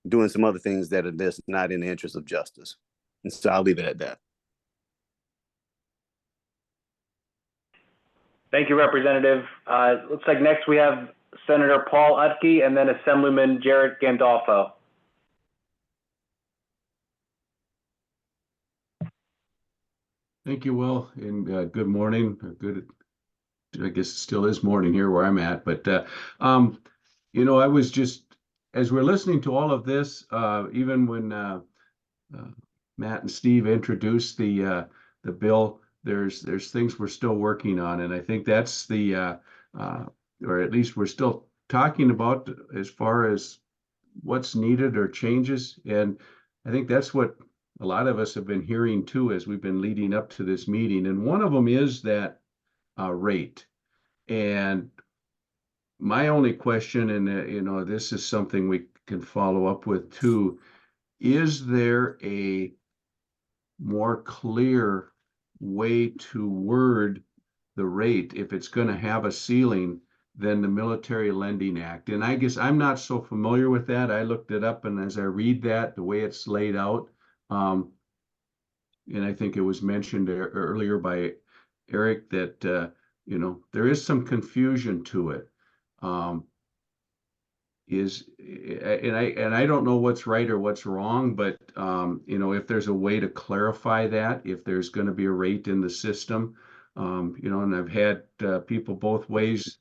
doing some other things that are just not in the interest of justice. And so I'll leave it at that. Thank you, Representative. Looks like next we have Senator Paul Utke and then Assemblyman Jared Gandolfo. Thank you, Will, and good morning. I guess it still is morning here where I'm at, but I was just, as we're listening to all of this, even when Matt and Steve introduced the bill, there's things we're still working on, and I think that's or at least we're still talking about as far as what's needed or changes, and I think that's what a lot of us have been hearing too as we've been leading up to this meeting. And one of them is that rate. And my only question, and this is something we can follow up with too, is there a more clear way to word the rate if it's going to have a ceiling than the Military Lending Act? And I guess I'm not so familiar with that. I looked it up, and as I read that, the way it's laid out, and I think it was mentioned earlier by Eric that there is some confusion to it. And I don't know what's right or what's wrong, but if there's a way to clarify that, if there's going to be a rate in the system, and I've had people both ways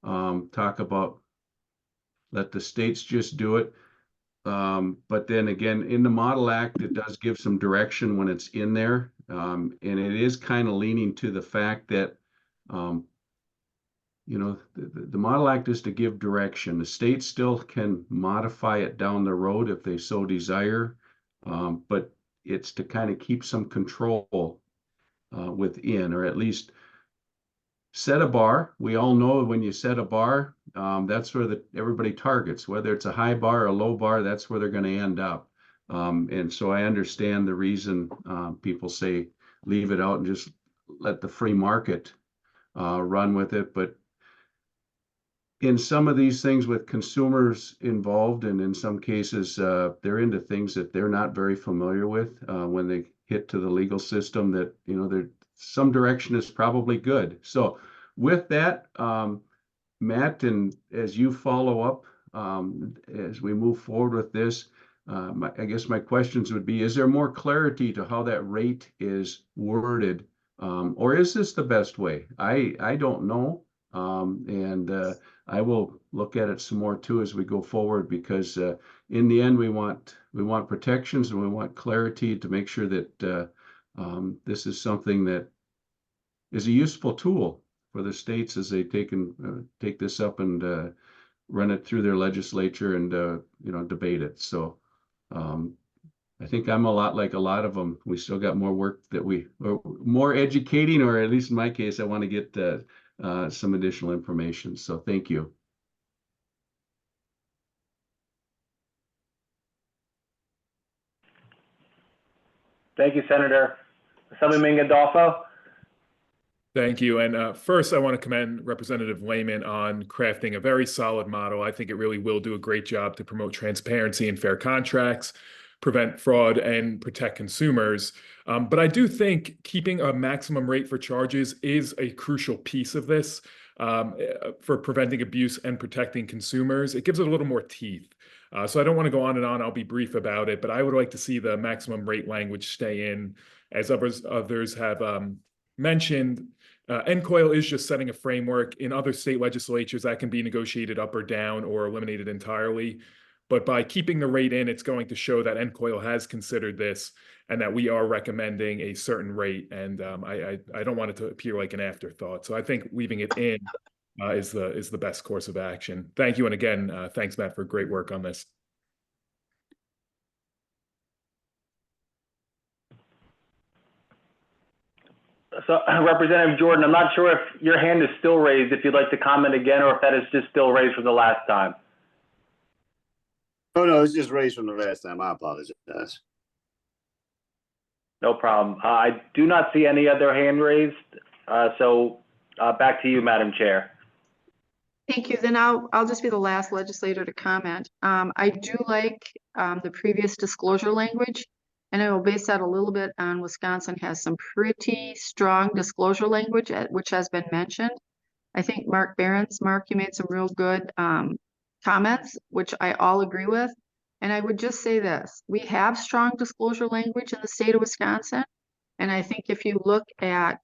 talk about let the states just do it. But then again, in the Model Act, it does give some direction when it's in there. And it is kind of leaning to the fact that, the Model Act is to give direction. The state still can modify it down the road if they so desire, but it's to kind of keep some control within, or at least set a bar. We all know when you set a bar, that's where everybody targets. Whether it's a high bar or a low bar, that's where they're going to end up. And so I understand the reason people say leave it out and just let the free market run with it. But in some of these things with consumers involved, and in some cases, they're into things that they're not very familiar with when they hit to the legal system, that, some direction is probably good. So with that, Matt, and as you follow up, as we move forward with this, I guess my questions would be, is there more clarity to how that rate is worded? Or is this the best way? I don't know. And I will look at it some more too as we go forward, because in the end, we want protections and we want clarity to make sure that This is something that is a useful tool for the states as they take this up and run it through their legislature and debate it. So I think I'm a lot like a lot of them. We still got more work or more educating, or at least in my case, I want to get some additional information. So thank you. Thank you, Senator. Assemblyman Gandolfo. Thank you. And first, I want to commend Representative Lehman on crafting a very solid model. I think it really will do a great job to promote transparency and fair contracts, prevent fraud, and protect consumers. But I do think keeping a maximum rate for charges is a crucial piece of this for preventing abuse and protecting consumers. It gives it a little more teeth. So I don't want to go on and on. I'll be brief about it, but I would like to see the maximum rate language stay in. As others have mentioned, NCOIL is just setting a framework. In other state legislatures, that can be negotiated up or down or eliminated entirely. But by keeping the rate in, it's going to show that NCOIL has considered this and that we are recommending a certain rate. And I don't want it to appear like an afterthought. So I think leaving it in is the best course of action. Thank you. And again, thanks, Matt, for great work on this. So Representative Jordan, I'm not sure if your hand is still raised, if you'd like to comment again, or if that is just still raised from the last time. Oh, no, it's just raised from the last time. I apologize. No problem. I do not see any other hand raised. So back to you, Madam Chair. Thank you. Then I'll just be the last legislator to comment. I do like the previous disclosure language, and I will base that a little bit on Wisconsin has some pretty strong disclosure language, which has been mentioned. I think Mark, you made some real good comments, which I all agree with. And I would just say this, we have strong disclosure language in the state of Wisconsin. And I think if you look at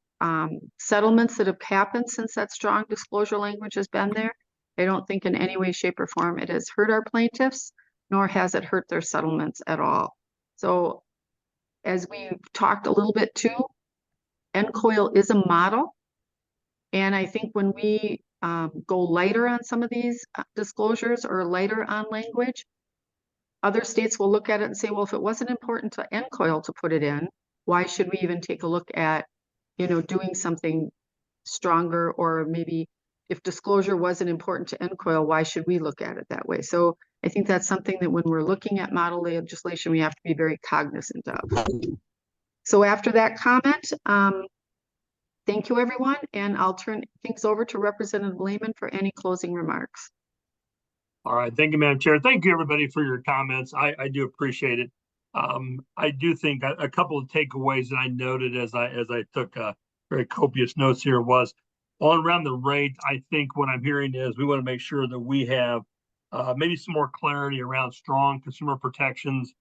settlements that have happened since that strong disclosure language has been there, I don't think in any way, shape, or form it has hurt our plaintiffs, nor has it hurt their settlements at all. So as we've talked a little bit too, NCOIL is a model. And I think when we go lighter on some of these disclosures or lighter on language, other states will look at it and say, well, if it wasn't important to NCOIL to put it in, why should we even take a look at, doing something stronger? Or maybe if disclosure wasn't important to NCOIL, why should we look at it that way? So I think that's something that when we're looking at model legislation, we have to be very cognizant of. So after that comment, thank you, everyone. And I'll turn things over to Representative Lehman for any closing remarks. All right. Thank you, Madam Chair. Thank you, everybody, for your comments. I do appreciate it. I do think a couple of takeaways that I noted as I took very copious notes here was on around the rate. I think what I'm hearing is we want to make sure that we have maybe some more clarity around strong consumer protections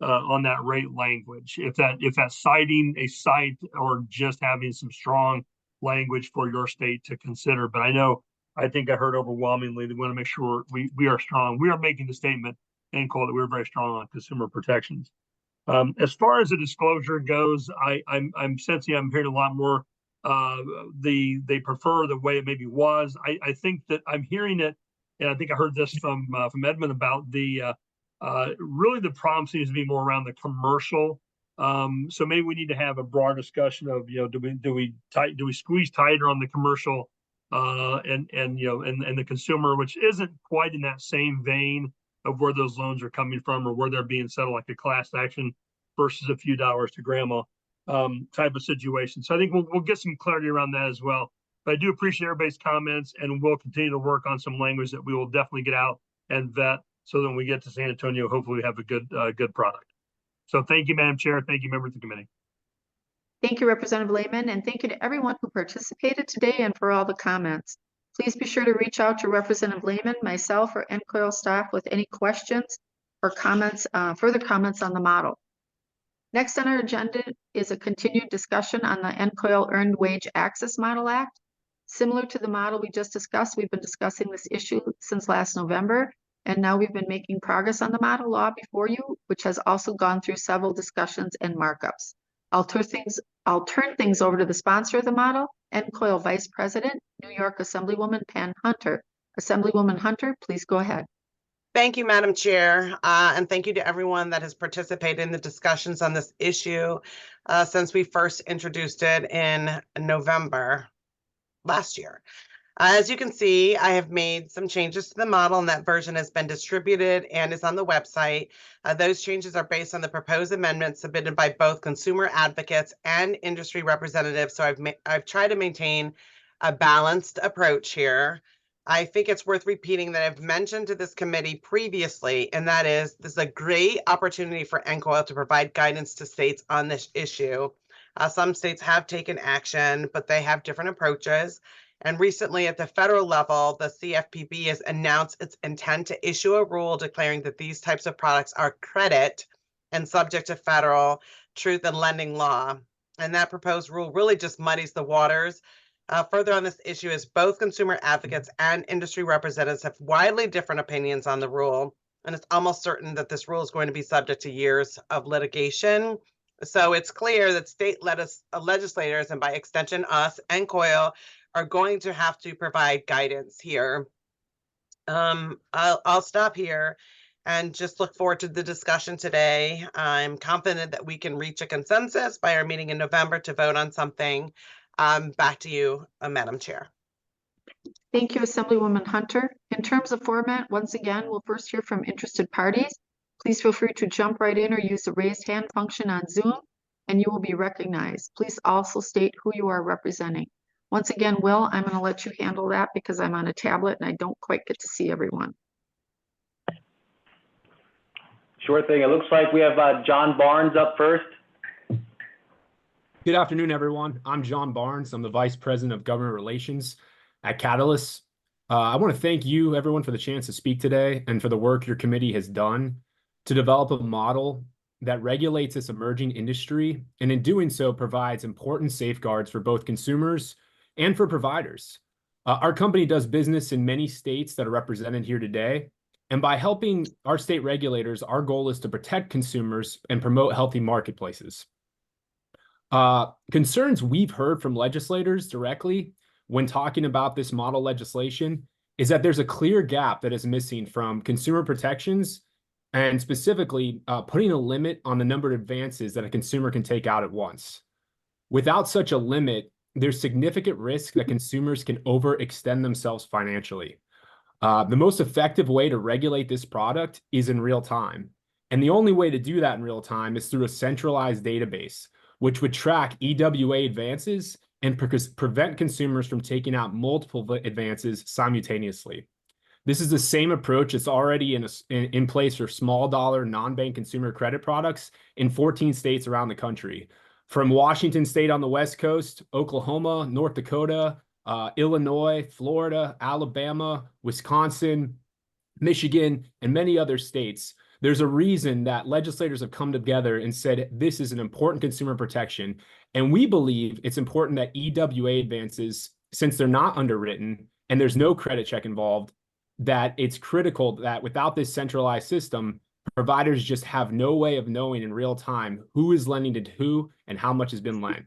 on that rate language. If that's citing a site or just having some strong language for your state to consider. But I think I heard overwhelmingly that we want to make sure we are strong. We are making the statement and call that we're very strong on consumer protections. As far as the disclosure goes, I'm sensing I'm hearing a lot more. They prefer the way it maybe was. I think that I'm hearing it, and I think I heard this from Edmund about the really the problem seems to be more around the commercial. So maybe we need to have a broad discussion of do we squeeze tighter on the commercial and the consumer, which isn't quite in that same vein of where those loans are coming from or where they're being settled, like a class action versus a few dollars to grandma type of situation. So I think we'll get some clarity around that as well. But I do appreciate everybody's comments, and we'll continue to work on some language that we will definitely get out and vet, so that when we get to San Antonio, hopefully we have a good product. So thank you, Madam Chair. Thank you, members of the committee. Thank you, Representative Lehman, and thank you to everyone who participated today and for all the comments. Please be sure to reach out to Representative Lehman, myself, or NCOIL staff with any questions or comments, further comments on the model. Next on our agenda is a continued discussion on the NCOIL Earned Wage Access Model Act. Similar to the model we just discussed, we've been discussing this issue since last November, and now we've been making progress on the model law before you, which has also gone through several discussions and markups. I'll turn things over to the sponsor of the model, NCOIL Vice President, New York Assemblywoman Penn Hunter. Assemblywoman Hunter, please go ahead. Thank you, Madam Chair, and thank you to everyone that has participated in the discussions on this issue since we first introduced it in November last year. As you can see, I have made some changes to the model, and that version has been distributed and is on the website. Those changes are based on the proposed amendments submitted by both consumer advocates and industry representatives. So I've tried to maintain a balanced approach here. I think it's worth repeating that I've mentioned to this committee previously, and that is this is a great opportunity for NCOIL to provide guidance to states on this issue. Some states have taken action, but they have different approaches. And recently at the federal level, the CFPB has announced its intent to issue a rule declaring that these types of products are credit and subject to federal truth in lending law. And that proposed rule really just muddies the waters. Further on this issue is both consumer advocates and industry representatives have widely different opinions on the rule. And it's almost certain that this rule is going to be subject to years of litigation. So it's clear that state legislators, and by extension us, NCOIL, are going to have to provide guidance here. I'll stop here and just look forward to the discussion today. I'm confident that we can reach a consensus by our meeting in November to vote on something. Back to you, Madam Chair. Thank you, Assemblywoman Hunter. In terms of format, once again, we'll first hear from interested parties. Please feel free to jump right in or use the raised hand function on Zoom, and you will be recognized. Please also state who you are representing. Once again, Will, I'm going to let you handle that because I'm on a tablet and I don't quite get to see everyone. Sure thing. It looks like we have John Barnes up first. Good afternoon, everyone. I'm John Barnes. I'm the Vice President of Government Relations at Catalyst. I want to thank you, everyone, for the chance to speak today and for the work your committee has done to develop a model that regulates this emerging industry, and in doing so provides important safeguards for both consumers and for providers. Our company does business in many states that are represented here today, and by helping our state regulators, our goal is to protect consumers and promote healthy marketplaces. Concerns we've heard from legislators directly when talking about this model legislation is that there's a clear gap that is missing from consumer protections and specifically putting a limit on the number of advances that a consumer can take out at once. Without such a limit, there's significant risk that consumers can overextend themselves financially. The most effective way to regulate this product is in real time. And the only way to do that in real time is through a centralized database, which would track EWA advances and prevent consumers from taking out multiple advances simultaneously. This is the same approach that's already in place for small dollar non-bank consumer credit products in 14 states around the country. From Washington State on the West Coast, Oklahoma, North Dakota, Illinois, Florida, Alabama, Wisconsin, Michigan, and many other states, there's a reason that legislators have come together and said this is an important consumer protection. And we believe it's important that EWA advances, since they're not underwritten and there's no credit check involved, that it's critical that without this centralized system, providers just have no way of knowing in real time who is lending to who and how much has been lent.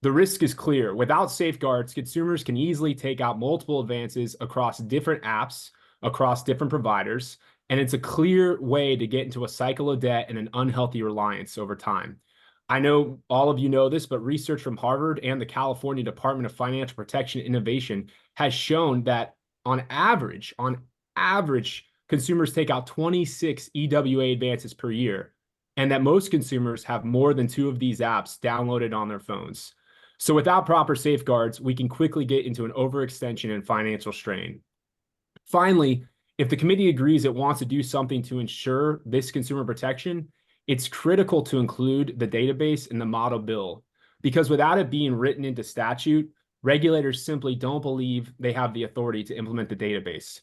The risk is clear. Without safeguards, consumers can easily take out multiple advances across different apps, across different providers, and it's a clear way to get into a cycle of debt and an unhealthy reliance over time. I know all of you know this, but research from Harvard and the California Department of Financial Protection and Innovation has shown that on average, consumers take out 26 EWA advances per year, and that most consumers have more than 2 of these apps downloaded on their phones. So without proper safeguards, we can quickly get into an overextension and financial strain. Finally, if the committee agrees it wants to do something to ensure this consumer protection, it's critical to include the database in the model bill, because without it being written into statute, regulators simply don't believe they have the authority to implement the database.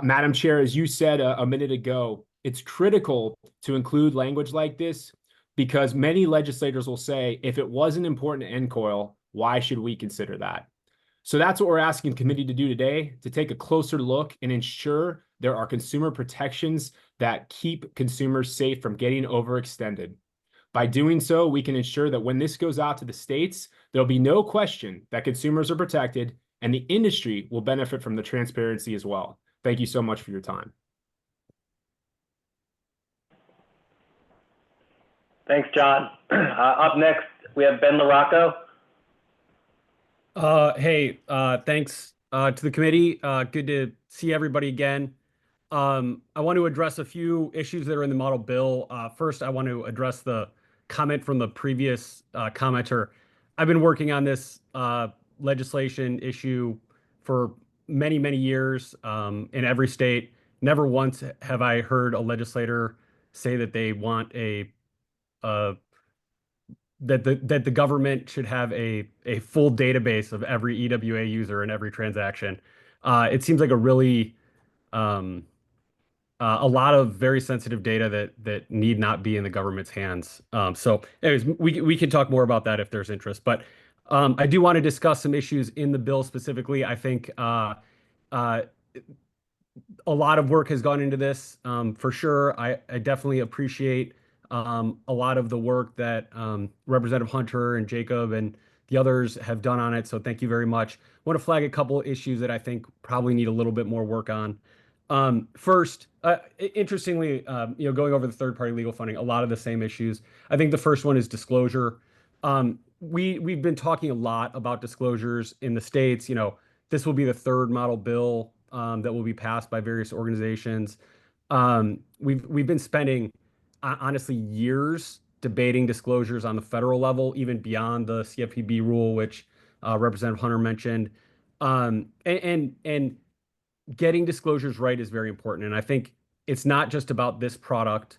Madam Chair, as you said a minute ago, it's critical to include language like this because many legislators will say, if it wasn't important to NCOIL, why should we consider that? So that's what we're asking the committee to do today, to take a closer look and ensure there are consumer protections that keep consumers safe from getting overextended. By doing so, we can ensure that when this goes out to the states, there'll be no question that consumers are protected and the industry will benefit from the transparency as well. Thank you so much for your time. Thanks, John. Up next, we have Ben LaRocco. Thanks to the committee. Good to see everybody again. I want to address a few issues that are in the model bill. First, I want to address the comment from the previous commenter. I've been working on this legislation issue for many, many years in every state. Never once have I heard a legislator say that they want that the government should have a full database of every EWA user and every transaction. It seems like a really a lot of very sensitive data that need not be in the government's hands. So anyways, we can talk more about that if there's interest. But I do want to discuss some issues in the bill specifically. I think a lot of work has gone into this, for sure. I definitely appreciate a lot of the work that Representative Hunter and Jacob and the others have done on it. So thank you very much. I want to flag a couple of issues that I think probably need a little bit more work on. First, interestingly, going over the third-party legal funding, a lot of the same issues. I think the first one is disclosure. We've been talking a lot about disclosures in the states. This will be the third model bill that will be passed by various organizations. We've been spending honestly years debating disclosures on the federal level, even beyond the CFPB rule, which Representative Hunter mentioned. And getting disclosures right is very important. And I think it's not just about this product,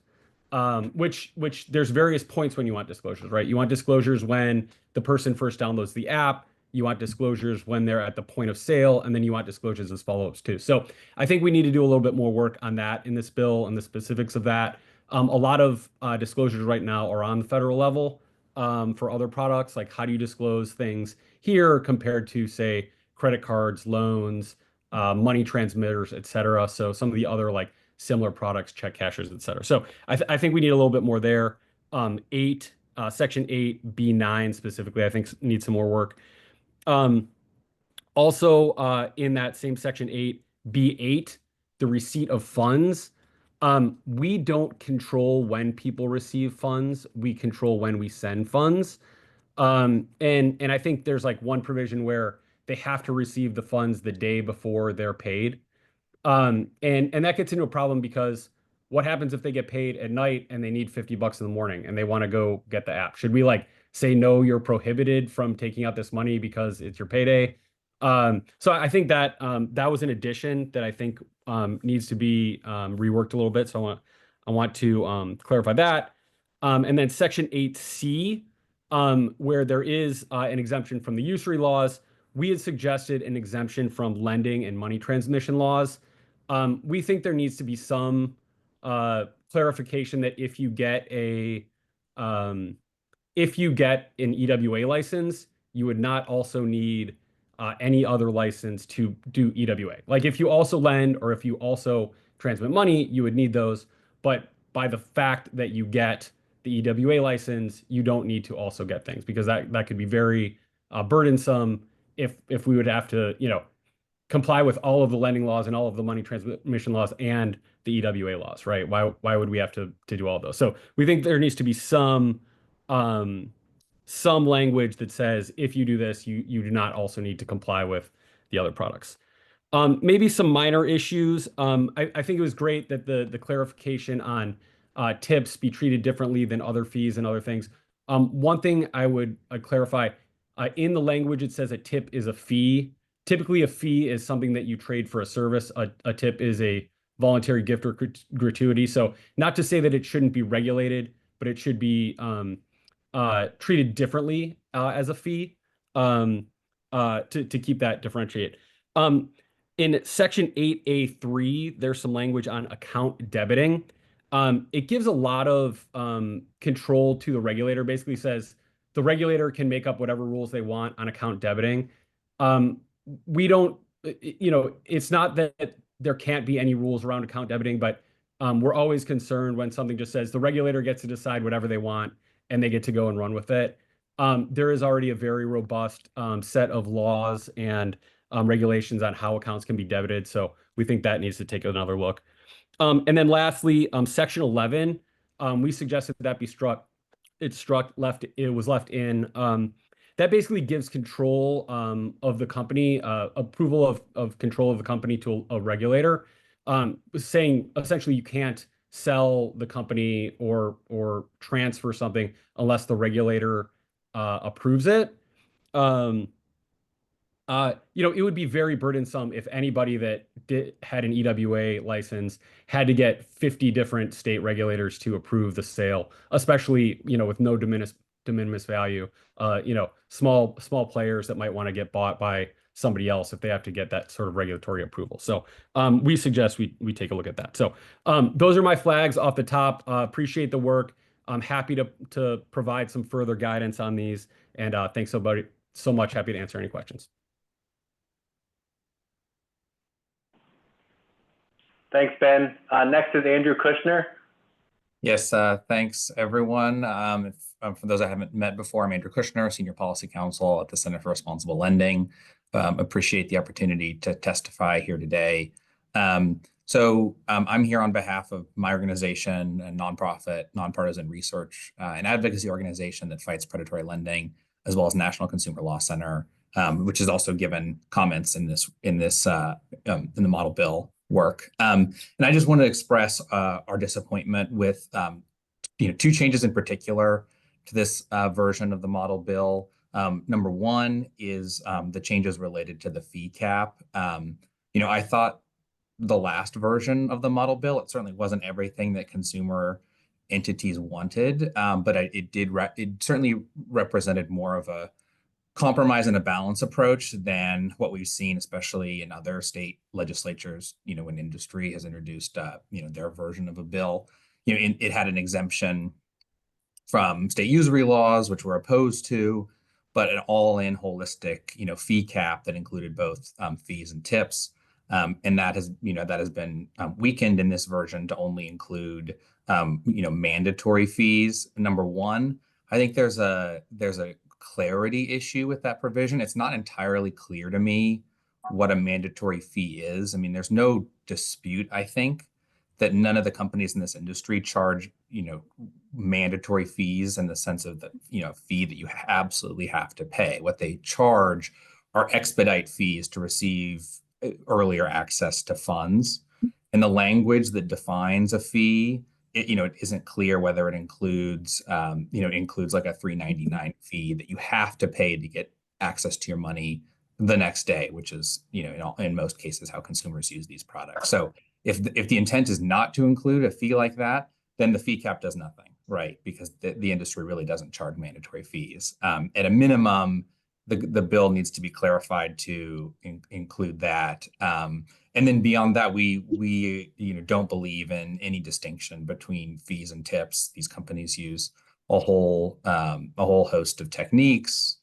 which there's various points when you want disclosures, right? You want disclosures when the person first downloads the app. You want disclosures when they're at the point of sale, and then you want disclosures as follow-ups too. So I think we need to do a little bit more work on that in this bill and the specifics of that. A lot of disclosures right now are on the federal level for other products, like how do you disclose things here compared to, say, credit cards, loans, money transmitters, et cetera. So some of the other like similar products, check cashers, et cetera. So I think we need a little bit more there. Section 8B9 specifically, I think needs some more work. Also, in that same Section 8B8, the receipt of funds, we don't control when people receive funds. We control when we send funds. And I think there's like one provision where they have to receive the funds the day before they're paid. And that gets into a problem because what happens if they get paid at night and they need $50 in the morning and they want to go get the app? Should we like say, no, you're prohibited from taking out this money because it's your payday? So I think that that was an addition that I think needs to be reworked a little bit. So I want to clarify that. And then Section 8C, where there is an exemption from the usury laws, we had suggested an exemption from lending and money transmission laws. We think there needs to be some clarification that if you get an EWA license, you would not also need any other license to do EWA. Like if you also lend or if you also transmit money, you would need those. But by the fact that you get the EWA license, you don't need to also get things because that could be very burdensome if we would have to, comply with all of the lending laws and all of the money transmission laws and the EWA laws, right? Why would we have to do all those? So we think there needs to be some language that says if you do this, you do not also need to comply with the other products. Maybe some minor issues. I think it was great that the clarification on tips be treated differently than other fees and other things. One thing I'd clarify, in the language, it says a tip is a fee. Typically, a fee is something that you trade for a service. A tip is a voluntary gift or gratuity. So not to say that it shouldn't be regulated, but it should be treated differently as a fee to keep that differentiate. In Section 8A3, there's some language on account debiting. It gives a lot of control to the regulator. Basically says the regulator can make up whatever rules they want on account debiting. We don't, it's not that there can't be any rules around account debiting, but we're always concerned when something just says the regulator gets to decide whatever they want. and they get to go and run with it. There is already a very robust set of laws and regulations on how accounts can be debited. So we think that needs to take another look. And then lastly, Section 11, we suggested that be struck. It was left in. That basically gives control of the company, approval of control of the company to a regulator, saying essentially you can't sell the company or transfer something unless the regulator approves it. It would be very burdensome if anybody that had an EWA license had to get 50 different state regulators to approve the sale, especially, with no de minimis value. Small players that might want to get bought by somebody else if they have to get that sort of regulatory approval. So we suggest we take a look at that. So those are my flags off the top. Appreciate the work. I'm happy to provide some further guidance on these. And thanks so much. Happy to answer any questions. Thanks, Ben. Next is Andrew Kushner. Yes, thanks, everyone. For those I haven't met before, I'm Andrew Kushner, Senior Policy Counsel at the Center for Responsible Lending. Appreciate the opportunity to testify here today. I'm here on behalf of my organization, a nonprofit, nonpartisan research and advocacy organization that fights predatory lending, as well as National Consumer Law Center, which has also given comments in the model bill work. And I just want to express our disappointment with two changes in particular to this version of the model bill. Number one is the changes related to the fee cap. I thought the last version of the model bill, it certainly wasn't everything that consumer entities wanted, but it certainly represented more of a compromise and a balance approach than what we've seen, especially in other state legislatures, when industry has introduced, their version of a bill. It had an exemption from state usury laws, which we're opposed to, but an all-in holistic, fee cap that included both fees and tips. And that has been weakened in this version to only include, mandatory fees. Number one, I think there's a clarity issue with that provision. It's not entirely clear to me what a mandatory fee is. I mean, there's no dispute, I think, that none of the companies in this industry charge, mandatory fees in the sense of the, fee that you absolutely have to pay. What they charge are expedite fees to receive earlier access to funds. And the language that defines a fee, it isn't clear whether it includes, includes like a $3.99 fee that you have to pay to get access to your money the next day, which is, in most cases how consumers use these products. So if the intent is not to include a fee like that, then the fee cap does nothing, right? Because the industry really doesn't charge mandatory fees. At a minimum, the bill needs to be clarified to include that. And then beyond that, we don't believe in any distinction between fees and tips. These companies use a whole host of techniques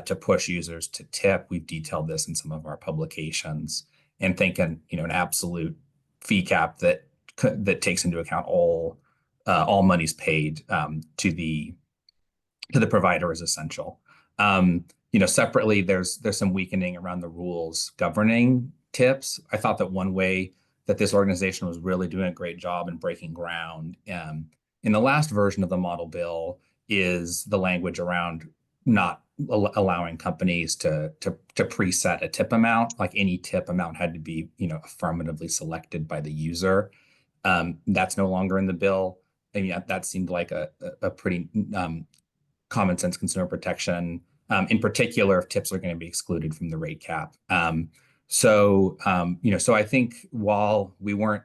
to push users to tip. We've detailed this in some of our publications, and think an absolute fee cap that takes into account all monies paid to the provider is essential. Separately, there's some weakening around the rules governing tips. I thought that one way that this organization was really doing a great job in breaking ground in the last version of the model bill is the language around not allowing companies to preset a tip amount. Like any tip amount had to be, affirmatively selected by the user. That's no longer in the bill. And that seemed like a pretty common sense consumer protection, in particular if tips are going to be excluded from the rate cap. So I think while we weren't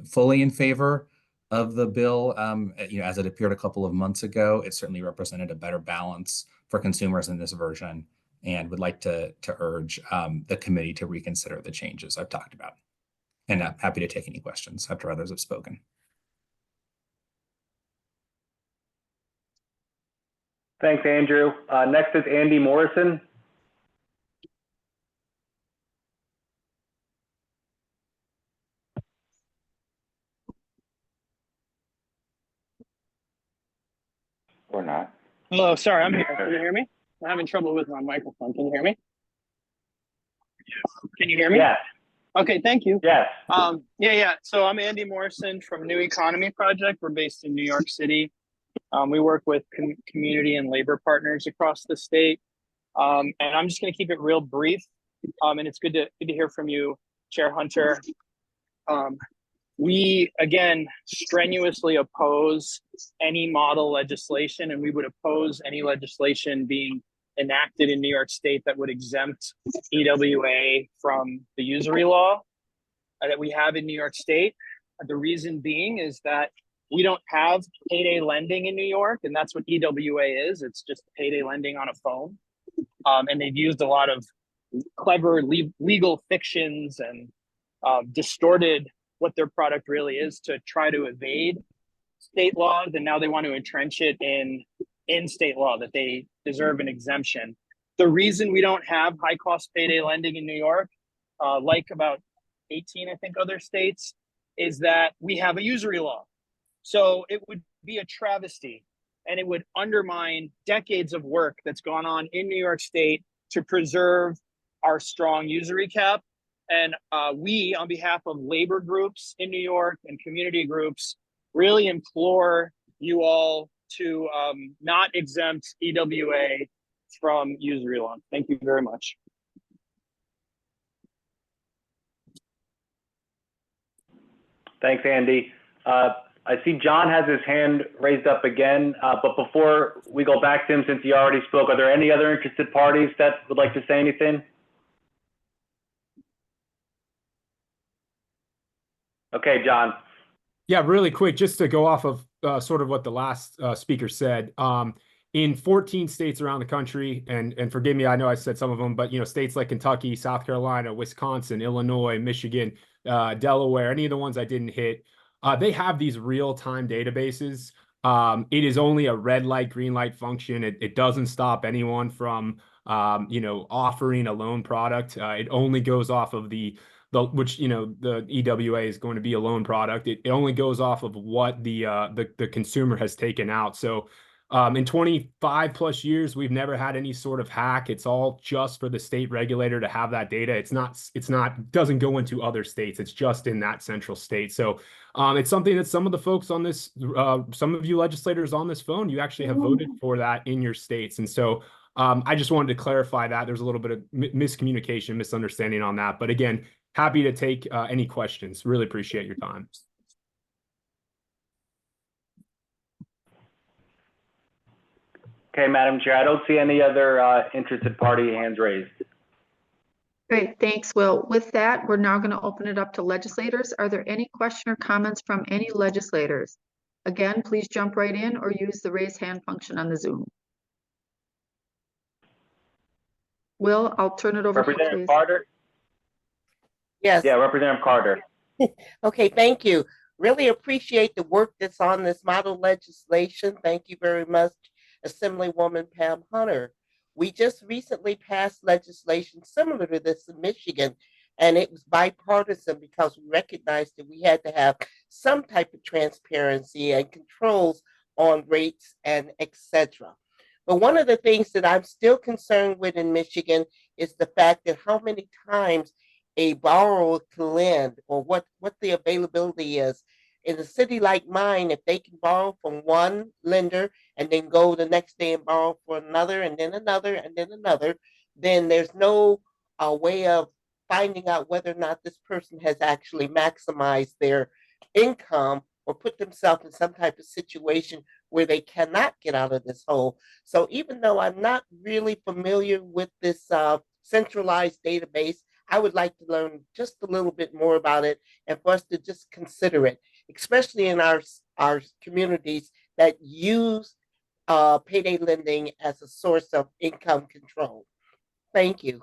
fully in favor of the bill, as it appeared a couple of months ago, it certainly represented a better balance for consumers in this version, and would like to urge the committee to reconsider the changes I've talked about. And I'm happy to take any questions after others have spoken. Thanks, Andrew. Next is Andy Morrison. not. Hello, sorry, I'm here. Can you hear me? I'm having trouble with my microphone. Can you hear me? Can you hear me? Yes. Okay, thank you. Yes. Yeah. So I'm Andy Morrison from New Economy Project. We're based in New York City. We work with community and labor partners across the state. And I'm just going to keep it real brief. And it's good to hear from you, Chair Hunter. We, again, strenuously oppose any model legislation, and we would oppose any legislation being enacted in New York State that would exempt EWA from the usury law that we have in New York State. The reason being is that we don't have payday lending in New York, and that's what EWA is. It's just payday lending on a phone. And they've used a lot of clever legal fictions and distorted what their product really is to try to evade state laws, and now they want to entrench it in state law, that they deserve an exemption. The reason we don't have high cost payday lending in New York, like about 18, I think, other states, is that we have a usury law. So it would be a travesty, and it would undermine decades of work that's gone on in New York State to preserve our strong usury cap. And we, on behalf of labor groups in New York and community groups, really implore you all to not exempt EWA from usury law. Thank you very much. Thanks, Andy. I see John has his hand raised up again, but before we go back to him, since he already spoke, are there any other interested parties that would like to say anything? Okay, John. Yeah, really quick, just to go off of sort of what the last speaker said. In 14 states around the country, and forgive me, I know I said some of them, but states like Kentucky, South Carolina, Wisconsin, Illinois, Michigan, Delaware, any of the ones I didn't hit, they have these real-time databases. It is only a red light, green light function. It doesn't stop anyone from offering a loan product. It only goes off of the EWA is going to be a loan product. It only goes off of what the consumer has taken out. So in 25 plus years, we've never had any sort of hack. It's all just for the state regulator to have that data. Doesn't go into other states. It's just in that central state. So it's something that some of the folks on this, some of you legislators on this phone, you actually have voted for that in your states. And so I just wanted to clarify that. There's a little bit of miscommunication, misunderstanding on that. But again, happy to take any questions. Really appreciate your time. Okay, Madam Chair, I don't see any other interested party hands raised. Great, thanks, Will. With that, we're now going to open it up to legislators. Are there any question or comments from any legislators? Again, please jump right in or use the raise hand function on the Zoom. Will, I'll turn it over to you, Representative please. Carter? Yes. Yeah, Representative Carter. Okay, thank you. Really appreciate the work that's on this model legislation. Thank you very much, Assemblywoman Pam Hunter. We just recently passed legislation similar to this in Michigan, and it was bipartisan because we recognized that we had to have some type of transparency and controls on rates and etc. But one of the things that I'm still concerned with in Michigan is the fact that how many times a borrower can lend, or what the availability is. In a city like mine, if they can borrow from one lender and then go the next day and borrow for another and then another and then another, then there's no way of finding out whether or not this person has actually maximized their income or put themselves in some type of situation where they cannot get out of this hole. So even though I'm not really familiar with this centralized database, I would like to learn just a little bit more about it and for us to just consider it, especially in our communities that use payday lending as a source of income control. Thank you.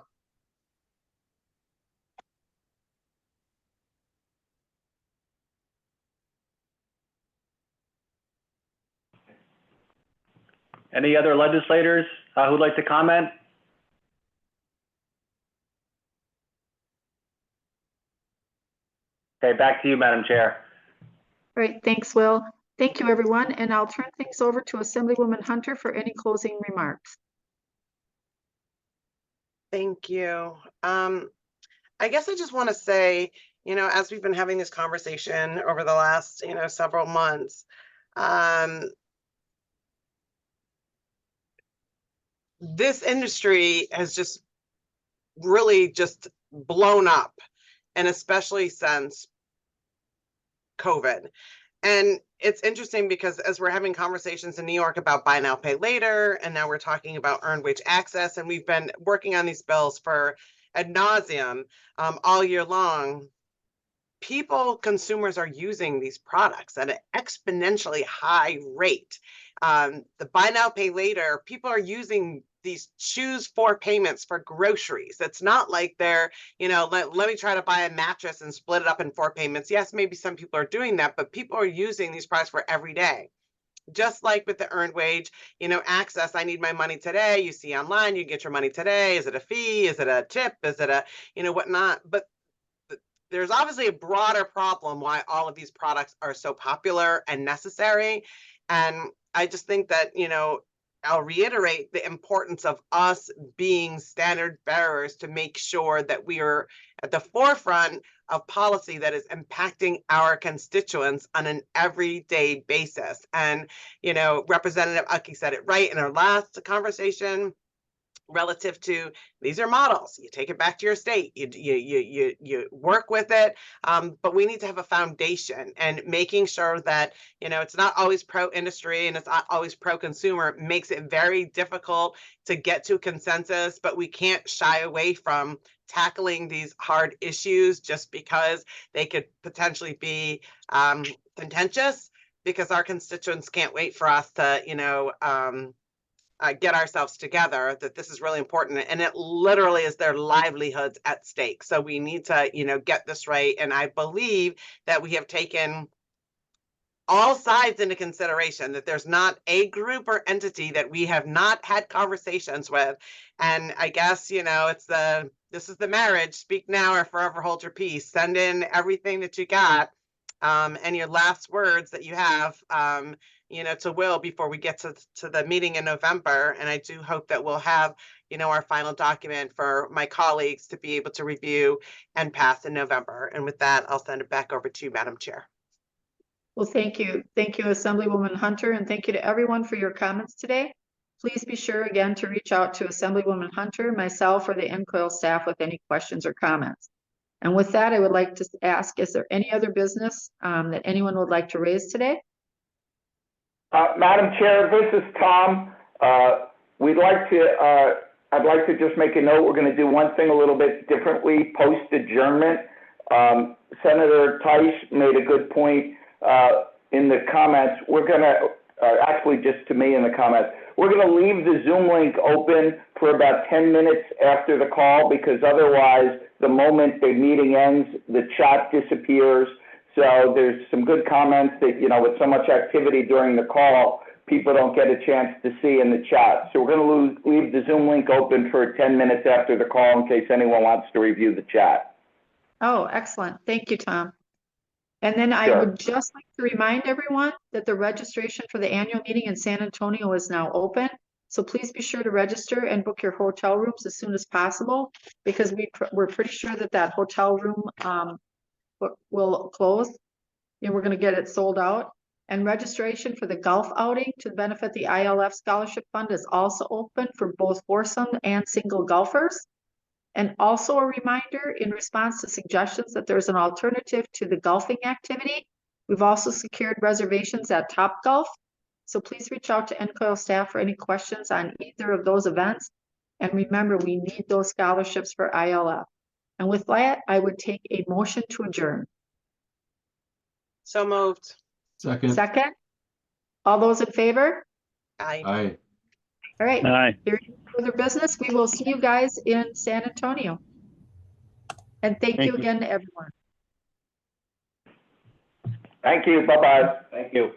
Any other legislators who'd like to comment? Okay, back to you, Madam Chair. Great, thanks, Will. Thank you, everyone, and I'll turn things over to Assemblywoman Hunter for any closing remarks. Thank you. I guess I just want to say, as we've been having this conversation over the last, several months, this industry has just really just blown up, and especially since COVID. And it's interesting because as we're having conversations in New York about buy now, pay later, and now we're talking about earned wage access, and we've been working on these bills for ad nauseum all year long. Consumers are using these products at an exponentially high rate. The buy now, pay later, people are using these choose 4 payments for groceries. It's not like they're, let me try to buy a mattress and split it up in 4 payments. Yes, maybe some people are doing that, but people are using these products for every day. Just like with the earned wage, access, I need my money today. You see online, you get your money today. Is it a fee? Is it a tip? Is it a, whatnot? But there's obviously a broader problem why all of these products are so popular and necessary. And I just think that, I'll reiterate the importance of us being standard bearers to make sure that we are at the forefront of policy that is impacting our constituents on an everyday basis. And, Representative Ucky said it right in our last conversation relative to these are models. You take it back to your state, you work with it, but we need to have a foundation, and making sure that it's not always pro industry and it's not always pro consumer makes it very difficult to get to consensus. But we can't shy away from tackling these hard issues just because they could potentially be contentious, because our constituents can't wait for us to get ourselves together, that this is really important, and it literally is their livelihoods at stake. So we need to, get this right. And I believe that we have taken all sides into consideration, that there's not a group or entity that we have not had conversations with. And I guess, this is the marriage, speak now or forever hold your peace. Send in everything that you got, and your last words that you have, to Will before we get to the meeting in November. And I do hope that we'll have, our final document for my colleagues to be able to review and pass in November. And with that, I'll send it back over to you, Madam Chair. Well, thank you. Thank you, Assemblywoman Hunter, and thank you to everyone for your comments today. Please be sure again to reach out to Assemblywoman Hunter, myself, or the NCOIL staff with any questions or comments. And with that, I would like to ask, is there any other business that anyone would like to raise today? Madam Chair, this is Tom. I'd like to just make a note. We're going to do one thing a little bit differently post adjournment. Senator Tice made a good point in the comments. We're going to, actually just to me in the comments, we're going to leave the Zoom link open for about 10 minutes after the call, because otherwise the moment the meeting ends, the chat disappears. So there's some good comments that, with so much activity during the call, people don't get a chance to see in the chat. So we're going to leave the Zoom link open for 10 minutes after the call in case anyone wants to review the chat. Oh, excellent. Thank you, Tom. And then I would just like to remind everyone that the registration for the annual meeting in San Antonio is now open. So please be sure to register and book your hotel rooms as soon as possible, because we're pretty sure that hotel room will close. And we're going to get it sold out. And registration for the golf outing to benefit the ILF Scholarship Fund is also open for both foursome and single golfers. And also a reminder, in response to suggestions that there's an alternative to the golfing activity, we've also secured reservations at Topgolf. So please reach out to NCOIL staff for any questions on either of those events. And remember, we need those scholarships for ILF. And with that, I would take a motion to adjourn. So moved. Second. Second. All those in favor? Aye. Aye. All right. Aye. Further business, we will see you guys in San Antonio. And thank you again to everyone. Thank you. Bye-bye. Thank you.